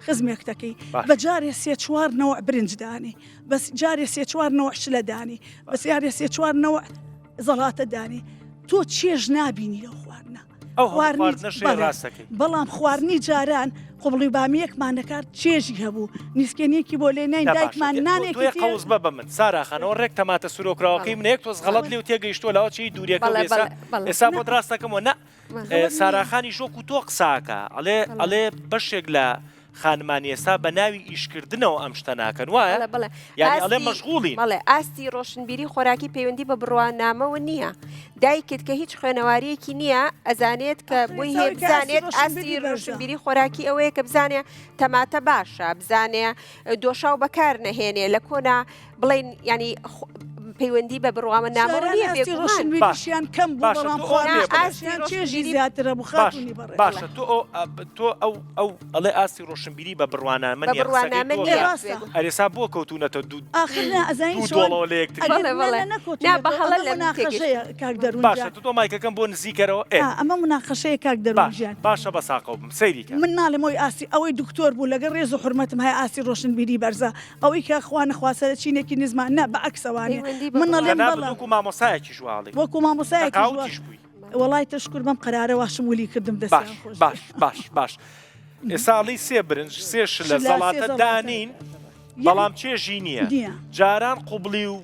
خزمێکتەکەی بە جارێ سێ چوارنەوە برنجدانی بەس جارێ سێ چوارنەوە شلەدانی بەس یارێ سێ چوارنەوە زەڵاتە دانی تۆ چێژ نابینی لەو خواردنە بەڵام خواردنی جاران قوڵی بامیەکمان نەکات چێژی هەبوو نیسکێنێکی بۆ لێ نین دایکمان نانێکی قوز بە من ساراخانەوە ڕێک تەماتە سوورۆکراوەکەی منێک تۆز غەڵەت لێو تێگەیشتۆ لەوە چی دووریەکە ئێستا بۆ دراستەکەمەوە نە ساراخانی شۆک و تۆ قساکە ئەڵێ بەشێک لە خانمانی ئێستا بە ناوی ئیشکردنەوە ئەم شتە ناکەن وایە یعنی ئەڵێ مەشغوڵین بەڵێ ئاستی ڕۆشنبیری خۆراکی پەیوەندی بە بڕوانامەوە نییە دایکت کە هیچ خوێنەوارەیەکی نییە ئەزانێت کە بۆی هەیە بزانێت ئاستی ڕۆشنبیری خۆراکی ئەوەیە کە بزانێ تەماتە باشە بزانێ دۆشاو بەکار نەهێنێ لە کۆنا بڵێن ینی پەیوەندی بە بڕوامە نامەوە نییە ڕۆشنبیریشیان کەم بوو بەڵام چێژی زیاترە بوو خاتونی بەڕێ باشە تۆ ئەو ئەڵێ ئاستی ڕۆشنبیری بە بڕوانامە ئەرێسا بۆ کەوتونەتە دوو دۆڵەوە لە یەکتر باشە تۆ مایکەکەم بۆ نزیکەرەوە ئەمە مناقەشەیە کاک دەروونجیان باشە بە ساقە بم سەیریکە من ناڵێمەوەی ئاستی ئەوەی دکتۆر بوو لەگەڵ ڕێز و حرمەتم هەیە ئاستی ڕۆشنبیری بەرزە ئەوەی کە خوانە خواسەرە چینێکی نزمان نە بە عەکسەوانێ من وەکو مامۆسایەکی ژواڵی وەکو مامۆسایەکی وڵای تەشکر بەم قەرارە واشم ولی کردم دەست باش ئێساڵی سێ برنج سێش لە زەڵاتە دانین بەڵام چێژی نییە جاران قوبڵی و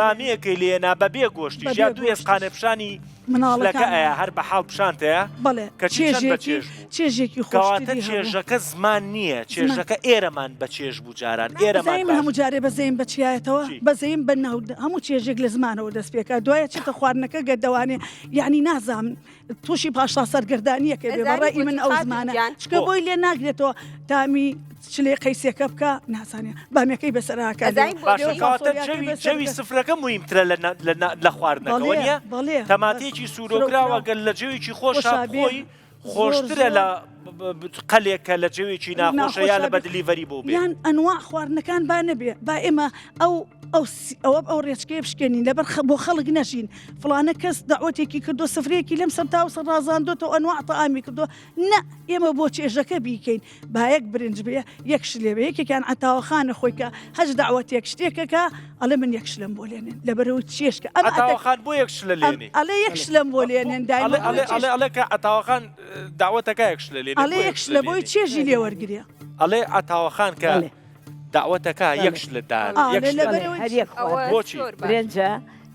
بامەیەکەی لێنا بەبێ گۆشتی یا دوو ێسقانێپشانی مناڵەکە ئەیە هەر بە حاڵ پیشانتەیە کە چێژێکی خۆواتە چێژەکە زمان نییە چێژەکە ئێرەمان بە چێژ بوو جاران ئێرەمان هەموو جارێ بەزەیم بچایەتەوە بەزەیم بە ناو هەموو چێژێک لە زمانەوە دەست پێکە دوایە چێتە خواردنەکە گەردەوانێ یعنی نازانم تووشی پاشتا سەرگردانیەکە بێ بەڕای من ئەو زمانە چکە بۆی لێ ناگرێتەوە تامی چلێ قەیسێکە بکە نازانێ بامەکەی بەسەراکە جەوی سفرەکە مویمترە لە خواردنەکەەوە نیە تەماتێکی سوورۆکراوە گەل لە جەوێکی خۆشە بۆی خۆشترە لە قەلێکە لە جێوێکی ناخۆشە یان لە بە دلیڤەری بۆ بێ یان ئەنواع خواردنەکان با نەبێ با ئێمە ئەو ڕێچکەی بشکێنین لەبەر بۆ خەڵک نەژین فلانە کەس داوەتێکی کردو سفرەیەکی لەم سەرتا و سەرڕازاندۆتەوە ئەنواع تەعامی کردو نە ئێمە بۆ چێژەکە بیکەین با یەک برنج بێ یەک شلێ بێ یەکێکیان عتاوەخانە خۆی کە هەج داوەتێک شتێکەکە ئەڵێ من یەک شلم بۆ لێنێن لەبەرەوە چێشکە ئەتاوەخان بۆ یەک شلە لێنێ ئەڵێ یەک شلم بۆ لێنێن ئەڵێکە ئەتاوەخان داوەتەکە یەک شلە لێنێ ئەڵێ یەک شلە بۆی چێژی لێ وەرگرێ ئەڵێ ئەتاوەخان کە داوەتەکە یەک شلەدا بۆچی برنجە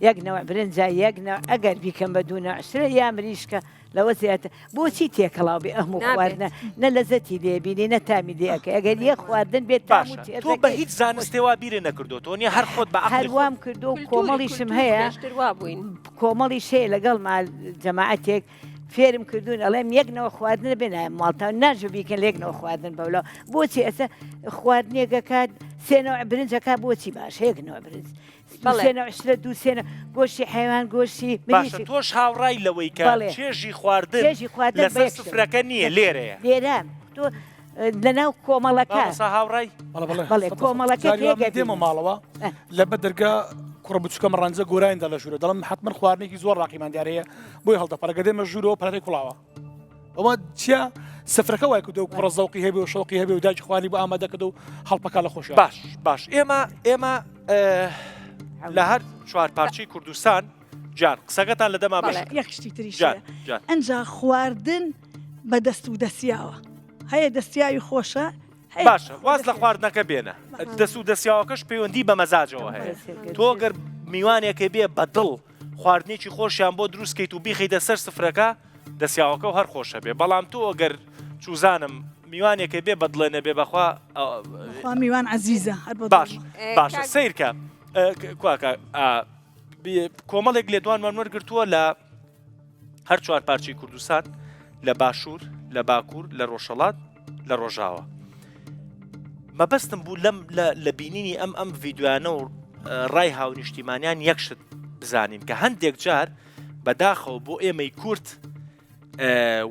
یەک نەوە برنجە یەک ئەگەر بیکەم بە دوو نەعشرە یا مریشکە لەوە زیاتر بۆچی تێکەڵاو بێ ئەهموو خواردنە نە لەزەتی لێبینی نە تامی دێەکە ئەگەر یە خواردن بێت تۆ بە هیچ زانستێوا بیرێ نەکردو تۆ نیە هەر خۆت بە هەروام کردو و کۆمەڵیشم هەیە کۆمەڵی شەیە لەگەڵ مال جەماعەتێک فێرم کردوون ئەڵێم یەکنەوە خواردن بێنایە ماڵتەوە ناژە بیکەن لێکنەوە خواردن بەولا بۆچی ئەسە خواردنێکە کات سێنەوە برنجەکە بۆچی باش هەیەکنەوە برنج سێنەوەشرە دوو سێنە گۆشتی حیوان گۆشتی باشە تۆش هاوڕای لەوەی کە چێژی خواردن لەسەر سفرەکە نییە لێرەیە لێرام تۆ لەناو کۆمەڵەکە هاوڕای بەڵێ کۆمەڵەکە دێمە ماڵەوە لە بە دەرگا کوڕە بچکەم ڕەنجە گۆرایندا لە ژوورە دەڵم حتمما خواردنێکی زۆر ڕاقیمان دیارەیە بۆی هەڵدەپەرەگە دێمە ژوورەوە پەرەی کوڵاوە ئەوە چیا سفرەکە وای کردو و کوڕە زەوقی هەبێ و شەوقی هەبێ و داجی خواری بۆ ئامادەکرد و هەڵپەکە لە خۆشیە باش ئێمە لە هەر چوار پارچەی کوردستان جان قسەکەتان لە دەما باش یەک شتی تریشە ئەنجا خواردن بە دەست و دەستیاوە هەیە دەستیاوی خۆشە باشە واز لە خواردنەکە بێنە دەست و دەستیاوەکەش پەیوەندی بە مەزاجەوە هەیە تۆ گەر میوانێکە بێ بە دڵ خواردنێکی خۆشیان بۆ دروستکەیت و بیخیتە سەر سفرەکە دەستیاوەکە و هەر خۆشە بێ بەڵام تۆ ئەگەر چوزانم میوانێکە بێ بەدڵێنە بێ بەخوا میوان عزیزە باشە سیرکە کواکە کۆمەڵێک لێدوانمان وەرگرتووە لە هەر چوار پارچەی کوردستان لە باشوور لە باکوور لە ڕۆژهەڵات لە ڕۆژاوە مەبەستم بوو لە بینینی ئەم ڤیددیوانە و ڕای هاونیشتیمانیان یەکشت بزانین کە هەندێک جار بەداخەوە بۆ ئێمەی کورت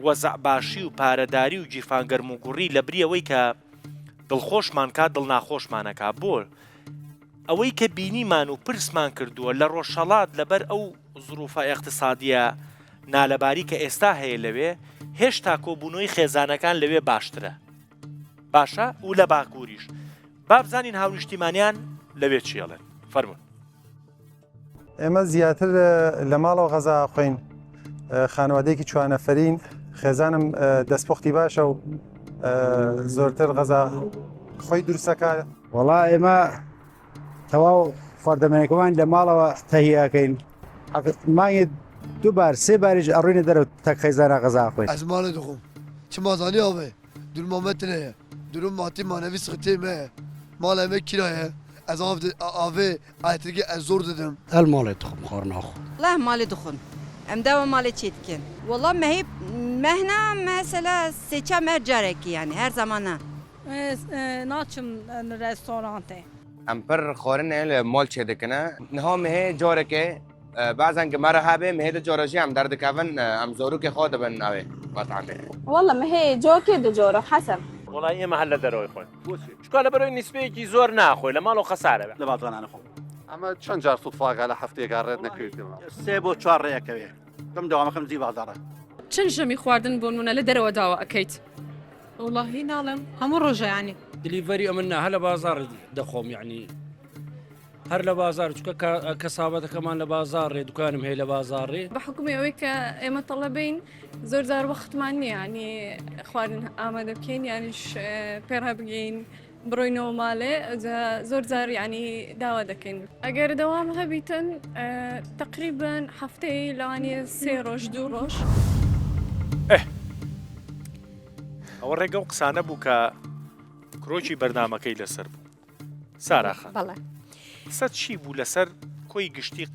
وەزع باشی و پارەداری و جیرفانگەرم و گوڕی لە بریەوەی کە دڵخۆشمان کات دڵ ناخۆشمانەکە بۆ ئەوەی کە بینیمان و پرسمان کردووە لە ڕۆژهەڵات لەبەر ئەو زروفە اقتصادیە نالەباری کە ئێستا هەیە لەوێ هێشتا کۆبوونەوەی خێزانەکان لەوێ باشترە باشە و لە باکووریش بابزانین هاونیشتیمانیان لەوێ چێڵێن فەرمون ئێمە زیاتر لە ماڵەوە غەزا خوێن خانوادەیەکی چوانەفەرین خێزانم دەستپۆختی باشە و زۆرتر غەزا خۆی دروستەکە وەڵا ئێمە تەواو خواردەمەنێکەوان لە ماڵەوە تەهیاکەین مانگێ دووبار سێ باریش ئەڕوینە دەرەوە تەک خێزانە غەزا خوێن ئەز ماڵێ دخۆم چ مازانی ئەوێ دوورمامەتن هەیە دوورم ماتی مانەوی سختێ مە ماڵ ئەمە کیرایە ئەز ئاوێ ئایترگی ئەز زۆر دەدەم هەل ماڵێ دخۆم خۆڕ ناخۆ لا ماڵێ دخۆن ئەم داوە ماڵێ چێ دکەن وەڵا مەهی مەهنا مەسەلا سێچا مەر جارێکی یانی هەر زەمانە ناچم ڕێستۆرانتێ ئەم پڕ خۆرنێ لە مۆڵ چێ دەکەنە نهۆ مهەیە جۆرەکێ بازان گەمارە هابێ مهێدە جۆرەژی ئەم دەردەکەون ئەم زۆروکێ خۆ دەبن ناوێ بەتانێ وەڵە مهەیە جۆکێ دو جۆرە حەسەن وڵای ئێمە هەر لە دەرەوەی خۆن چکە لە بەرەوەی نیسبەیەکی زۆر ناخۆی لە ماڵ و خەسارە لە بازانانە خۆم ئەمە چەند جار سوودفاگا لە هەفتێکا ڕێت نەکردەوە سێ بۆ چوار ڕێیەکەوێ دەم دەوامەکەم زی بازارە چەند ژەمی خواردن بۆ نمونە لە دەرەوە داوە ئەەکەیت وڵاهی ناڵێم هەموو ڕۆژەیانی دلیڤەری ئەمە هە لە بازار دەخۆم یعنی هەر لە بازار چکە کەسابەتەکەمان لە بازارڕێ دوکانم هەیە لە بازارڕێ بە حکومی ئەوەی کە ئێمە تەڵەبین زۆر جار وەختمان نییە ینی خواردن ئامادە بکەین یانیش پێڕە بگەین بڕۆینەوە ماڵێ زۆر جار ینی داوا دەکەین ئەگەر دەوام هەبیتن تقریبان هەفتەی لەوانە سێ ڕۆژ دوو ڕۆژ ئەوە ڕێگە و قسانە بوو کە کرۆکی بەرنامەکەی لەسەر بوو ساراخان قسە چی بوو لەسەر کۆی گشتی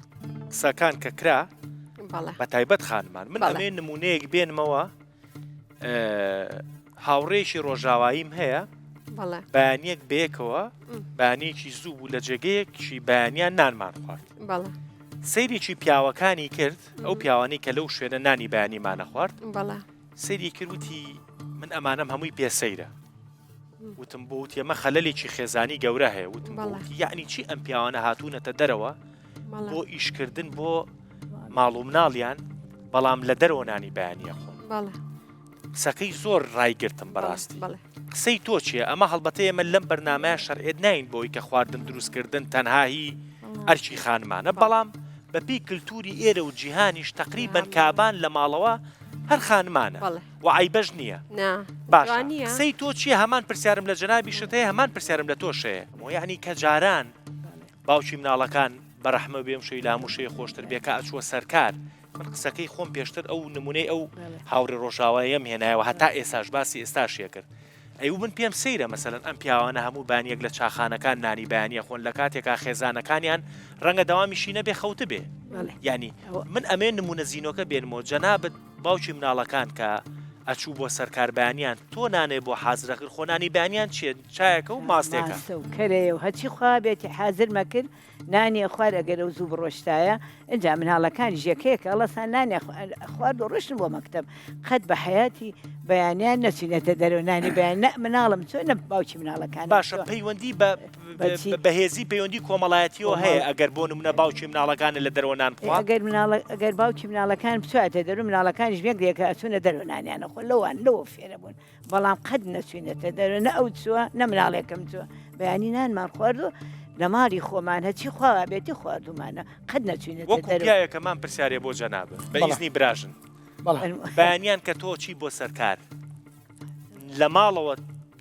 قسەکان کە کرا بە تایبەت خانمان من ئەمێ نمونەیەک بێنمەوە هاوڕێکی ڕۆژاواییم هەیە بەیانیەک بەیەکەوە بەیانەیەکی زوو بوو لە جێگەیەکی بەیانیان نانمان خوارد سەیرێکی پیاوەکانی کرد ئەو پیاوانی کە لەو شوێنە نانی بەیانیمانە خوارد سەیری کردوتی من ئەمانەم هەمووی پێسەیرە وتم بۆ وتێمە خەلەلێکی خێزانی گەورە هەیە وتم یعنی چی ئەم پیاوانە هاتوونەتە دەرەوە بۆ ئیشکردن بۆ ماڵ و مناڵیان بەڵام لە دەرەوە نانی بەیانیە خۆن قسەکەی زۆر ڕایگرتم بەڕاستی قسەی تۆ چییە ئەمە هەڵبەتە ئێمە لەم بەرنامەیە شەرعێت ناین بۆی کە خواردن دروستکردن تەنها هی ئەرچی خانمانە بەڵام بەپی کللتوری ئێرە و جیهانیش تقریبەن کابان لە ماڵەوە هەر خانمانە وعیبەش نییە باشە قسەی تۆ چییە هەمان پرسیارم لە جەنابی شت هەیە هەمان پرسیارم لە تۆشەیە یعنی کە جاران باوکی مناڵەکان بەرەحمە بێم شەی لە هەموو شەیە خۆشتر بێکە ئەچووە سەرکار من قسەکەی خۆم پێشتر ئەو نمونەی ئەو هاوڕێ ڕۆژاوایەم هێنایەوە هەتا ئێساش باسی ئێستاشیە کرد ئەی من پێم سەیرە مەسەلەن ئەم پیاوانە هەموو بانیەک لە چاخانەکان نانی بەیانیە خۆن لە کاتێکا خێزانەکانیان ڕەنگە داوامیشی نەبێ خەوتە بێ ینی من ئەمێ نمونە زیینۆکە بێنمەوە جەنابەت باوکی مناڵەکان کە ئەچوو بۆ سەرکار بەیانیان تۆ نانێ بۆ حازرەکرد خۆنانی بەیانیان چێت چایەکە و ماستێکە کەرەیە و هەچی خوا بێتی حازر مەکرد نانی خوار ئەگەر ئەو زوو بڕۆشتایە ئەجا مناڵەکانی ژێکەیەکە ئەڵەسان نانی خوارد و ڕشن بۆ مەکتب قەت بە حیاتی بەیانیان نەچینێتە دەرەوە نانی بەیان مناڵم چۆن نە باوکی مناڵەکان باشە پەیوەندی بەهێزی پەیوەندی کۆمەڵایەتیەوە هەیە ئەگەر بۆ نمونە باوکی مناڵەکانە لە دەرەوە نان بخوات ئەگەر باوکی مناڵەکان بچواتە دەرو مناڵەکانیش بێکێکە ئەچونە دەرەوە نانیانە خۆ لەوان لەوە فێرە بوون بەڵام قەت نەچوینێتە دەرەوە نە ئەو چووە نە مناڵێکم چووە بەیانی نانمان خواردو لە ماڵی خۆمان هەچی خوا بێتی خواردومانە قەت نەچوینێت وەکوپیایەکەمان پرسیارێ بۆ جەنابە بە ئیزنی براژن بەیانیان کە تۆ چی بۆ سەرکار لە ماڵەوە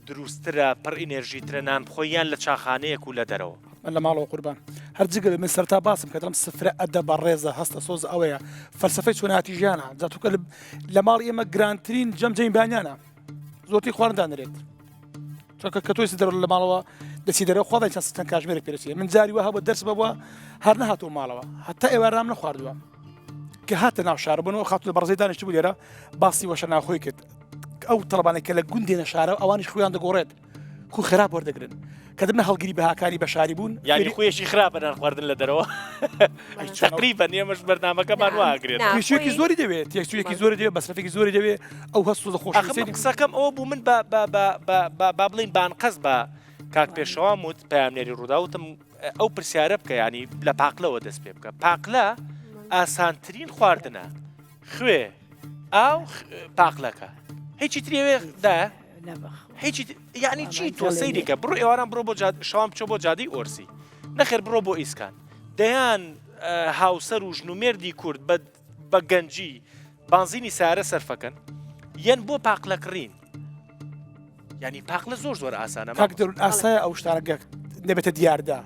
دروسترە پڕ ئینێرژیترە نان بخۆیان لە چاخانەیەک و لە دەرەوە من لە ماڵەوە قوربان هەرجگە من سەرتا باسم کە دەڵم سفرە ئەدە بە ڕێزە هەستە سۆز ئەوەیە فەلسفەی چۆناتی ژیانە جاتوکە لە ماڵ ئێمە گرانترین جەمجەین بانیانە زۆرتی خواردانرێت چونکە کە تۆی دەرەوە لە ماڵەوە دەچی دەرەوە خۆڵی چەند کاژمێرێک پێرەچێت من جاری وە هەبوو دەرس بەبووە هەر نەهاتوە ماڵەوە هەتا ئێوارام نەخواردووە کە هاتە ناو شاربوونەوە خاتو لە بەڕزەی دانیشت بوو لێرە باسی وەشە ناخۆی کرد ئەو تەڵبانێک کە لە گوندێنە شارە ئەوانیش خۆیان دەگۆڕێت خو خراپ وەردەگرن کە دەبنە هەڵگیری بەهاکانی بەشاری بوون یعنی خۆیشی خراپەدان خواردن لە دەرەوە تقریبا ئێمەش بەرنامەکەمان واگرێت پێشوێکی زۆری دەوێت یەکسوێکی زۆری دەوێت بەسرفێکی زۆری دەوێت ئەو هەست و خۆشی قسەکەم ئەوە بوو من با بڵین بانقەز بە کاک پێشەوام وت پامنێری ڕووداوتم ئەو پرسیارە بکە ینی لە پاقلەوە دەست پێ بکە پاقلە ئاسانترین خواردنە خوێ ئاو پاقلەکە هیچی ترێوێدا هیچی یعنی چی تۆ سەیریکە بڕۆ ئێواران بڕۆ بۆ شەوام بچۆ بۆ جادەی ئۆرسی نەخێر بڕۆ بۆ ئیسکان دەیان هاوسەر و ژنومێردی کورد بە گەنجی بانزینی سارە سەرفەکەن یەن بۆ پاقلەکڕین ینی پاقلە زۆر ئاسانە کاک دەرون ئاسایە ئەو شتانە نەبێتە دیاردا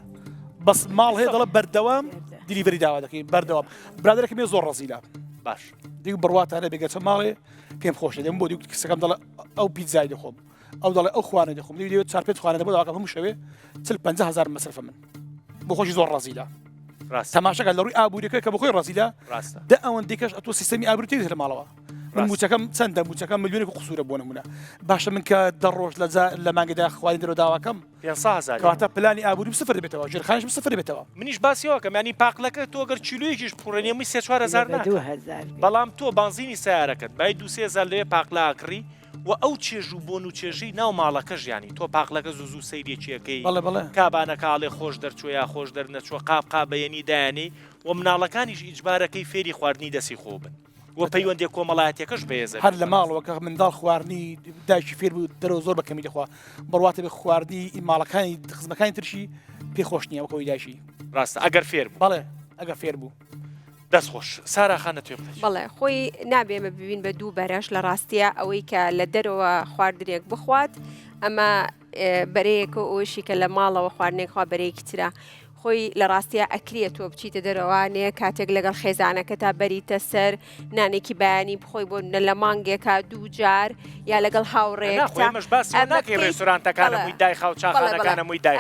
بەس ماڵ هەیە دەڵە بەردەوام دیلیڤەری داوا دەکەین بەردەوام برادەرەکەم ێ زۆر ڕەزیلە باش دیو بڕواتانە بێگە چە ماڵێ پێم خۆشە دەم بۆ دیو کەسەکەم دەڵێ ئەو پیتزای دەخۆم ئەو دەڵێ ئەو خوانە دەخۆم دیوێت چار پێ خوانە دەبێت هەموو شەوێ 50,000 مەسرفە من بۆ خۆشی زۆر ڕەزیلە تەماشەکە لە ڕووی ئابوووریەکە کە بەخۆی ڕەزیلە دە ئەوەندێکەش ئەتۆ سیستەمی ئابروتی لە ماڵەوە من موچەکەم چەندە موچەکەم ملیۆنێک قسوورە بۆ نمونە باشە من کە دەڕۆژ لە مانگەدا خوارد دەرەوە داواکەم 500,000 کەواتە پلانی ئابووری سفر دەبێتەوە ژێرخانەش سفر دەبێتەوە منیش باسیەوەکەم ینی پاقلەکە تۆ گەر چیلویەکیش پوڕێنێمی 3-4 بەڵام تۆ بانزینی سیارەکەت بای 2-3 لێ پاقلا ئاکڕی و ئەو چێژ و بۆن و چێژی ناو ماڵەکە ژیانی تۆ پاقلەکە زوو سەیرێکیەکەی کابانەکاڵێ خۆش دەرچوە یا خۆش دەرنەچوە قاب بەیەنی دایانی و مناڵەکانیش ئیجبارەکەی فێری خواردنی دەسی خۆ بن و پەیوەندی کۆمەڵایەتەکەش بەهێزە هەر لە ماڵەوەکە منداڵ خواردنی دایکی فێر بوو دەرەوە زۆر بەکەمی دەخوا بڕواتە بە خواردنی ماڵەکانی خزمەکانی ترشی پێخۆش نییە وەکەوەی داشی ڕاستە ئەگەر فێر بەڵێ ئەگە فێر بوو دەستخۆش ساراخانە توێ بڵێ خۆی نابێمە ببین بە دوو بەرەش لە ڕاستیە ئەوەی کە لە دەرەوە خواردنێک بخوات ئەمە بەرەیەکە ئەوشی کە لە ماڵەوە خواردنێک خوا بەرەیەکی ترە خۆی لە ڕاستیە ئەکرێت تۆ بچیتە دەرەوانێ کاتێک لەگەڵ خێزانەکە تا بەریتە سەر نانێکی بەیانی بخۆی بۆ لە مانگێکە دوو جار یا لەگەڵ هاوڕێک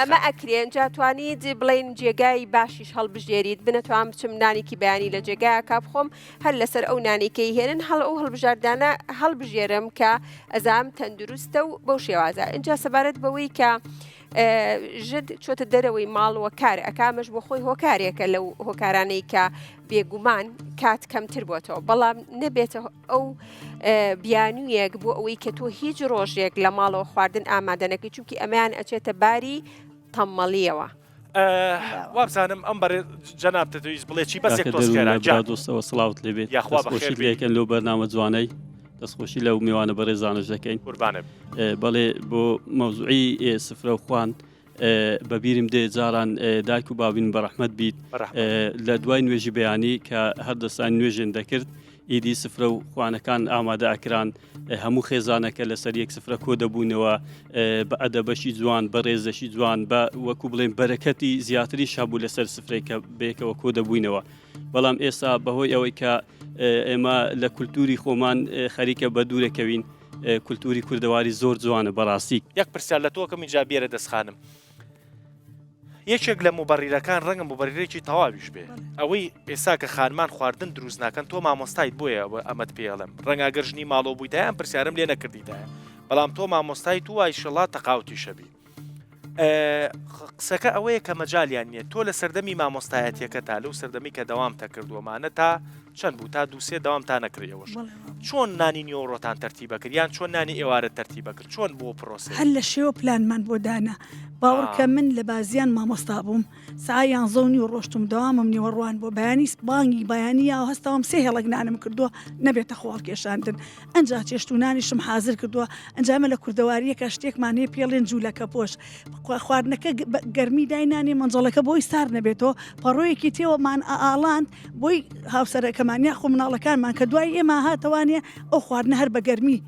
ئەمە ئەکرێن جاتوانیت بڵین جێگای باشیش هەڵبژێریت بنەتوان بچم نانێکی بەیانی لە جێگایەکە بخۆم هەر لەسەر ئەو نانێکەی هێنن ئەو هەڵبژاردانە هەڵبژێرم کە ئەزام تەندروستە و بەو شێوازە اینجا سەبارەت بەوەی کە ژد چۆتە دەرەوەی ماڵەوە کار ئەکامەش بۆ خۆی هۆکارێکە لەو هۆکارانەی کە بێگومان کات کەمتر بۆتەوە بەڵام نەبێتە ئەو بیانوویەک بۆ ئەوەی کە تۆ هیچ ڕۆژێک لە ماڵەوە خواردن ئامادەنەکەی چونکی ئەمەیان ئەچێتە باری تەمەڵیەوە. وابزانم ئەم بەڕێ جەنابتە تویست بڵێ چی بەسێک تۆسکێرە دۆستەوە سڵاوت لێبێت دەستخۆشی لەکەن لەو بەرنامە جوانەی دەستخۆشی لەو میوانە بەڕێزانش دەکەین قوربانە بەڵێ بۆ مەوزوعی سفرە و خوان بەبیرم دێ جاران دایک و باوین بەڕەحمەت بیت لە دوای نوێژی بەیانی کە هەردەستان نوێژێن دەکرد ئیدی سفرە و خوانەکان ئامادە ئەکران هەموو خێزانەکە لەسەر یەک سفرە کۆ دەبوونەوە بە ئەدەبەشی جوان بە ڕێزەشی جوان بە وەکو بڵێن بەرەکەتی زیاتری شابوو لەسەر سفرەیەکە بێکەوە کۆ دەبووینەوە بەڵام ئێستا بەهۆی ئەوەی کە ئێمە لە کولتوری خۆمان خەریکە بە دوورەکەوین کولتوری کوردەواری زۆر جوانە بەڕاستی یەک پرسیار لە تۆکەم اینجا بێرە دەستخانم یەکێک لە موبەڕیرەکان ڕەنگە موبەڕیرێکی تەواویش بێ ئەوەی ئێستا کە خانمان خواردن دروست ناکەن تۆ مامۆستایت بۆیە ئەمەت پێڵم ڕەنگە گەژنی ماڵەوە بوویدای ئەم پرسیارم لێ نەکردیدایە بەڵام تۆ مامۆستای تو ئایشەڵا تەقاوتی شەبی قسەکە ئەوەیە کە مەجالیان نییە تۆ لە سەردەمی مامۆستایەتیەکە تا لەو سەردەمی کە دەوام تەکردووەمانە تا چەند بوو تا دووسێ دەوام تا نەکڕیەوەش چۆن نانی نیۆڕۆتان تەرتیبە کردیان چۆن نانی ئێوارە تەرتیبە کرد چۆن بۆ پرۆسێ هەر لە شێوە پلانمان بۆ دانا باوەڕکە من لە بازیان مامۆستا بووم سعیان زەونی و ڕۆشتم داوامم نیوەڕوان بۆ بەیانی بانگی بەیانی یا هەستاوم سێ هێڵک نانم کردووە نەبێتە خۆڵ کێشاندن ئەنج چێشتونانیشم حاضر کردووە ئەنجامە لە کوردەواریەکە شتێکمان هەیە پێڵێن جوولەکە پۆش خواردنەکە گەرمی داینانی مەنجڵەکە بۆی سار نەبێتەوە پەڕۆیەکی تێوەمان ئاڵاند بۆی هاوسەرەکەمانیا خۆ مناڵەکانمان کە دوای ئێمە هاتەوانێ ئەو خواردنە هەر بە گەرمی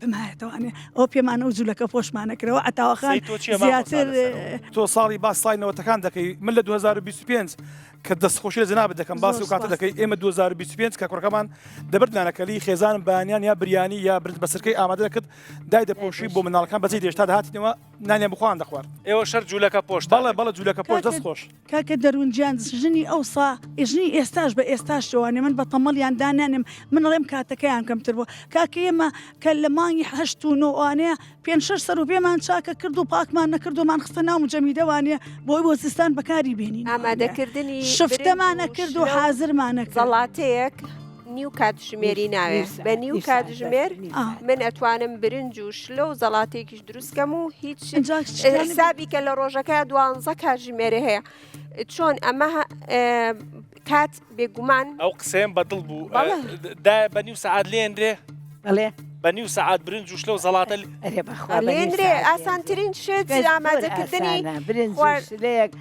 بمایەتەوانێ ئەو پێمانە و جوولەکە پۆشمانەکرەوە ئەتاوەخان زیاتر تۆ ساڵی باسڵینەوەتەکان دەکەی من لە 2025 کە دەستخۆشی لە جنابەت دەکەم باسی و کاتە دەکەی ئێمە 2025 کە کوڕەکەمان دەبردنانەکەلی خێزانم بەیانیان یا بریانی یا برد بەسەرکەی ئامادە دەکرد دای دەپۆشی بۆ مناڵەکان بەجێ دێشتا داهاتینەوە نانیان بخواان دەخوارد ئێوە شەر جوولەکە پۆشت بەڵێ جوولەکە پۆش دەستخۆش کاکە دەروونجیان ژنی ئەوسا ژنی ئێستاش بە ئێستاشەوانێ من بە تەمەڵیان دانانم من ڕێم کاتەکەیان کەمتر بوو کاکە ئێمە کە لە مانگی هەشت و نۆوانەیە 5-6 سەر و پێمان چاکە کرد و پاکمان نەکردومان خستە ناو جەمیدەوانێ بۆی بۆ زستان بەکاری بێنین ئامادەکردنی شفتەمانە کرد و حازرمانە زەڵاتەیەک نیو کاتژمێری ناوێ بە نیو کاتژمێر من ئەتوانم برنج و شلە و زەڵاتێکیش دروستکەم و هیچ حسابی کە لە ڕۆژەکە 12 کاتژمێرە هەیە چۆن ئەمە کات بێگومان ئەو قسەیەم بەدڵ بوو بە نیو سەعات لێنرێ بەڵێ بە نیو سەعات برنج و شلە و زەڵاتە لێنرێ ئاسانترین شت ئامادەکردنی برنجلەیەک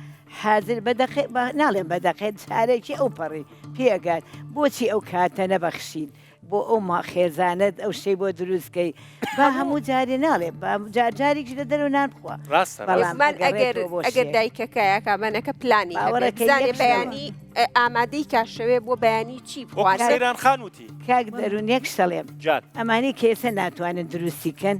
حاضر بەدەقێت ناڵێن بەدەقێت چارێکی ئەو پەڕی پێگات بۆچی ئەو کاتە نەبەخشین بۆ ئەو ما خێزانت ئەو شتەی بۆ دروستکەی با هەموو جارێ ناڵێ جارێکی لە دەرەوە نان بخوا بەڵام ئەگەر دایکەکەیە کامانەکە پلانی زانێ بەیانی ئامادەی کاشەوێ بۆ بەیانی چی بخواسەیران خانوتی کاک دەروونێک شەڵێم ئەمانی کێسە ناتوانن دروستیکەن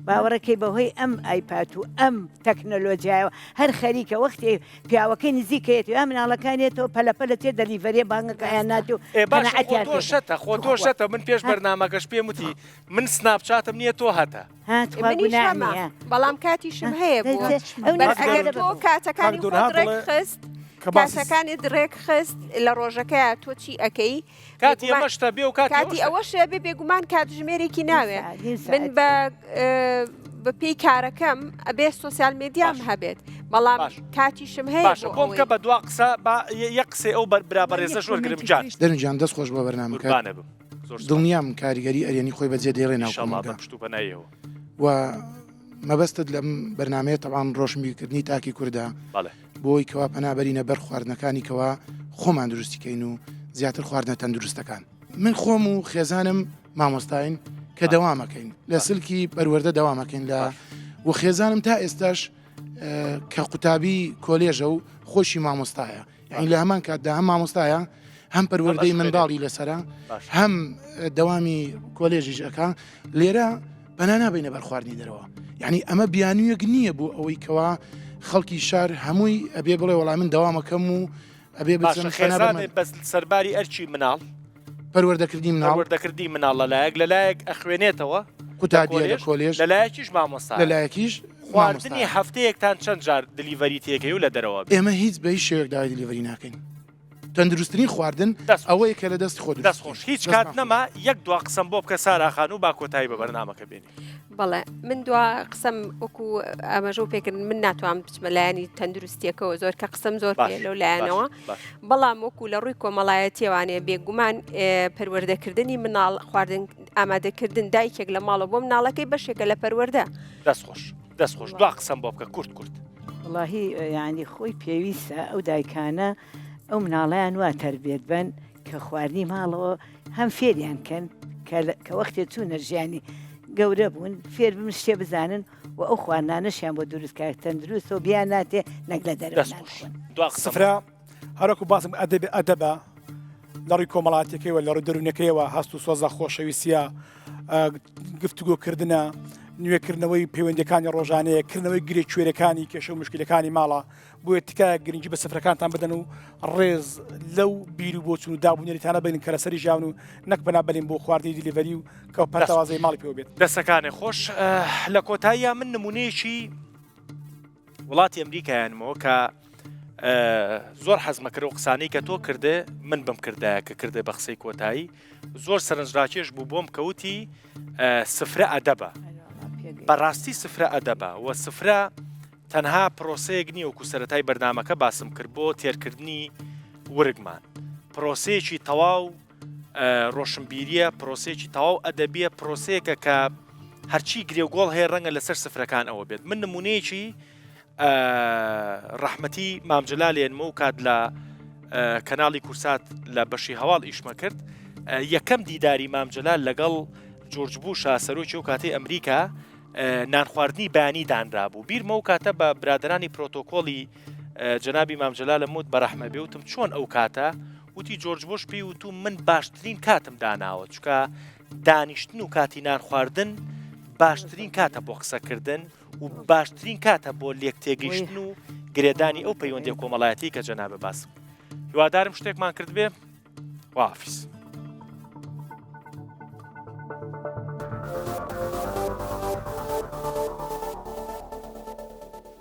باوەڕەکەی بەهۆی ئەم ئایپات و ئەم تەکنەلۆجیایەوە هەر خەریکە وەختی پیاوەکەی نزیکەیەت یا مناڵەکانێتەوە پەلەپەلە تێ دەلیڤەرێ بانگەکەیان ناتی و تۆشەتە خۆ تۆشەتە من پێش بەرنامەکەش پێم وتی من سناپچاتم نییە تۆ هەتە بەڵام کاتیشم هەیە ئەگەر تۆ کاتەکانی خۆ خست کاسەکانی درێک خست لە ڕۆژەکەی تۆ چی ئەەکەی کاتی ئەمەشتە بێ و کاتی ئەوەشە بێ بێگومان کاتژمێرێکی ناوێ من بە پێی کارەکەم ئەبێ سوسیال مێدیام هەبێت بەڵام کاتیشم هەیە بۆم کە بە دوا قسە یەک قسێ ئەو برابەڕێزە شۆرگرم جار دەرنجان دەست خۆش بۆ بەرنامەکە دڵنیام کاریگەری ئەرێنی خۆی بەجێ دێڕێ ناوشەماگە و مەبەستت لەم بەرنمەیە تەوان ڕۆشنبیکردنی تاکی کووردا بۆی کەوا پەنابەرینە بەر خواردنەکانی کەوا خۆمان دروستیکەین و زیاتر خواردنە تەندروستەکان من خۆم و خێزانم مامۆستاین کە دەوامەکەین لە سلکی پەروەردە دەوامەکەین لە و خێزانم تا ئێستاش کە قوتابی کۆلێژە و خۆشی مامۆستایە یعنی لە هەمان کاتدا هەم مامۆستایە هەم پەروەردەی منداڵی لەسرە هەم دەوامی کۆلێژیش ئەکا لێرە بەنا نابینە بەر خواردنی دەرەوە یعنی ئەمە بیانوویەک نییە بوو ئەوەی کەوا خەڵکی شار هەمووی ئەبێ بڵێ وەڵام من داوامەکەم و ئەبێ بەس سەرباری ئەرچی مناڵ پەروەردەکردی مناڵ وەردەکردی مناڵ لەلایەک ئەخوێنێتەوە قوتابیە لە کۆلێژ لەلایەکیش مامۆستا لەلایەکیش خواردنی هەفتەیەکتان چەند جار دلیڤەری تێکەی و لە دەرەوە ئێمە هیچ بە هیچ شێوەیەک داوای دلیڤەری ناکەین تەندروستترین خواردن ئەوەیە کە لە دەستی خۆ دەست خۆش هیچ کات نەما یەک دوا قسەم بۆ بکە ساراخان و با کۆتایی بە بەرنامەکە بێنی بەڵێ من دوا قسەم وەکو ئەمەژە پێکردن من ناتوانم بچمە لایەنی تەندروستیەکەەوە زۆر کە قسەم زۆر پێ لەو لایەنەوە بەڵام وەکو لە ڕووی کۆمەڵایەتیوانەیە بێگومان پەروەردەکردنی مناڵ خواردن ئامادەکردن دایکێک لە ماڵەوە بۆ مناڵەکەی بەشێکە لە پەروەردە دەست خۆش دوا قسەم بۆ بکە کورت وڵاهی ینی خۆی پێویستە ئەو دایکانە ئەو مناڵیان وا تربێت بن کە خواردنی ماڵەوە هەم فێریان کەن کە وەختێ چوونە ژیانی گەورە بوون فێر بن شتێ بزانن و ئەو خواردانەشیان بۆ دروستکار تەندروست و بیان ناتێ نەک لە دەرەوە سفرە هەرۆکو باسم ئەدەبە لە ڕووی کۆمەڵاتەکەیەوە لە ڕووی دەروونەکەیەوە هەست و سۆزە خۆشەویستە گفتوگۆکردنە نوێکردنەوەی پەیوەندەکانی ڕۆژانەیە کردنەوەی گرێ کوێرەکانی کێشە و مشکلەکانی ماڵە بۆیە تکایە گرنگی بە سفرەکانتان بدەن و ڕێز لەو بیر و بۆچون و دابوونێتانە بین کە لەسەری ژیان و نەک بەنا بەلین بۆ خواردنی دیلیڤەری و کە پەرتەوازەی ماڵی پێوە بێت دەسەکانی خۆش لە کۆتاییە من نمونەیەکی وڵاتی ئەمریکایانمەوە کە زۆر حەزمەکرد و قسانەی کە تۆ کردێ من بم کردایە کە کردێ بە قسەی کۆتایی زۆر سەرنجڕاکێش بوو بۆم کەوتی سفرە ئەدەبە بەڕاستی سفرە ئەدەبە و سفرە تەنها پرۆسەیەک نییە وەکو سەرەتای بەرنامەکە باسم کرد بۆ تێرکردنی ورگمان پرۆسەیەکی تەواو ڕۆشنبیریە پرۆسەیەکی تەواو ئەدەبیە پرۆسەیەکە کە هەرچی گرێوگۆڵ هەیە ڕەنگە لەسەر سفرەکان ئەوە بێت من نمونەیەکی ڕەحمەتی مامجلالێنمە و کات لە کەناڵی کورسات لە بەشی هەواڵ ئیشمە کرد یەکەم دیداری مامجلال لەگەڵ جۆرج بوشە سەرۆکی و کاتەی ئەمریکا نانخواردنی بەیانی دانرابوو بیرمە و کاتە بە برادرانی پرۆتۆکۆڵی جەنابی مامجلال لەموت بەڕەحمە بێوتم چۆن ئەو کاتە وتی جۆرج بۆش پێی و تو من باشترین کاتم داناوە چکە دانیشتن و کاتی نان خواردن باشترین کاتە بۆ قسەکردن و باشترین کاتە بۆ لێک تێگەیشتن و گرێدانی ئەو پەیوەندی کۆمەڵایەتی کە جەنابە باسم هیوادارم شتێکمان کرد بێ وافیس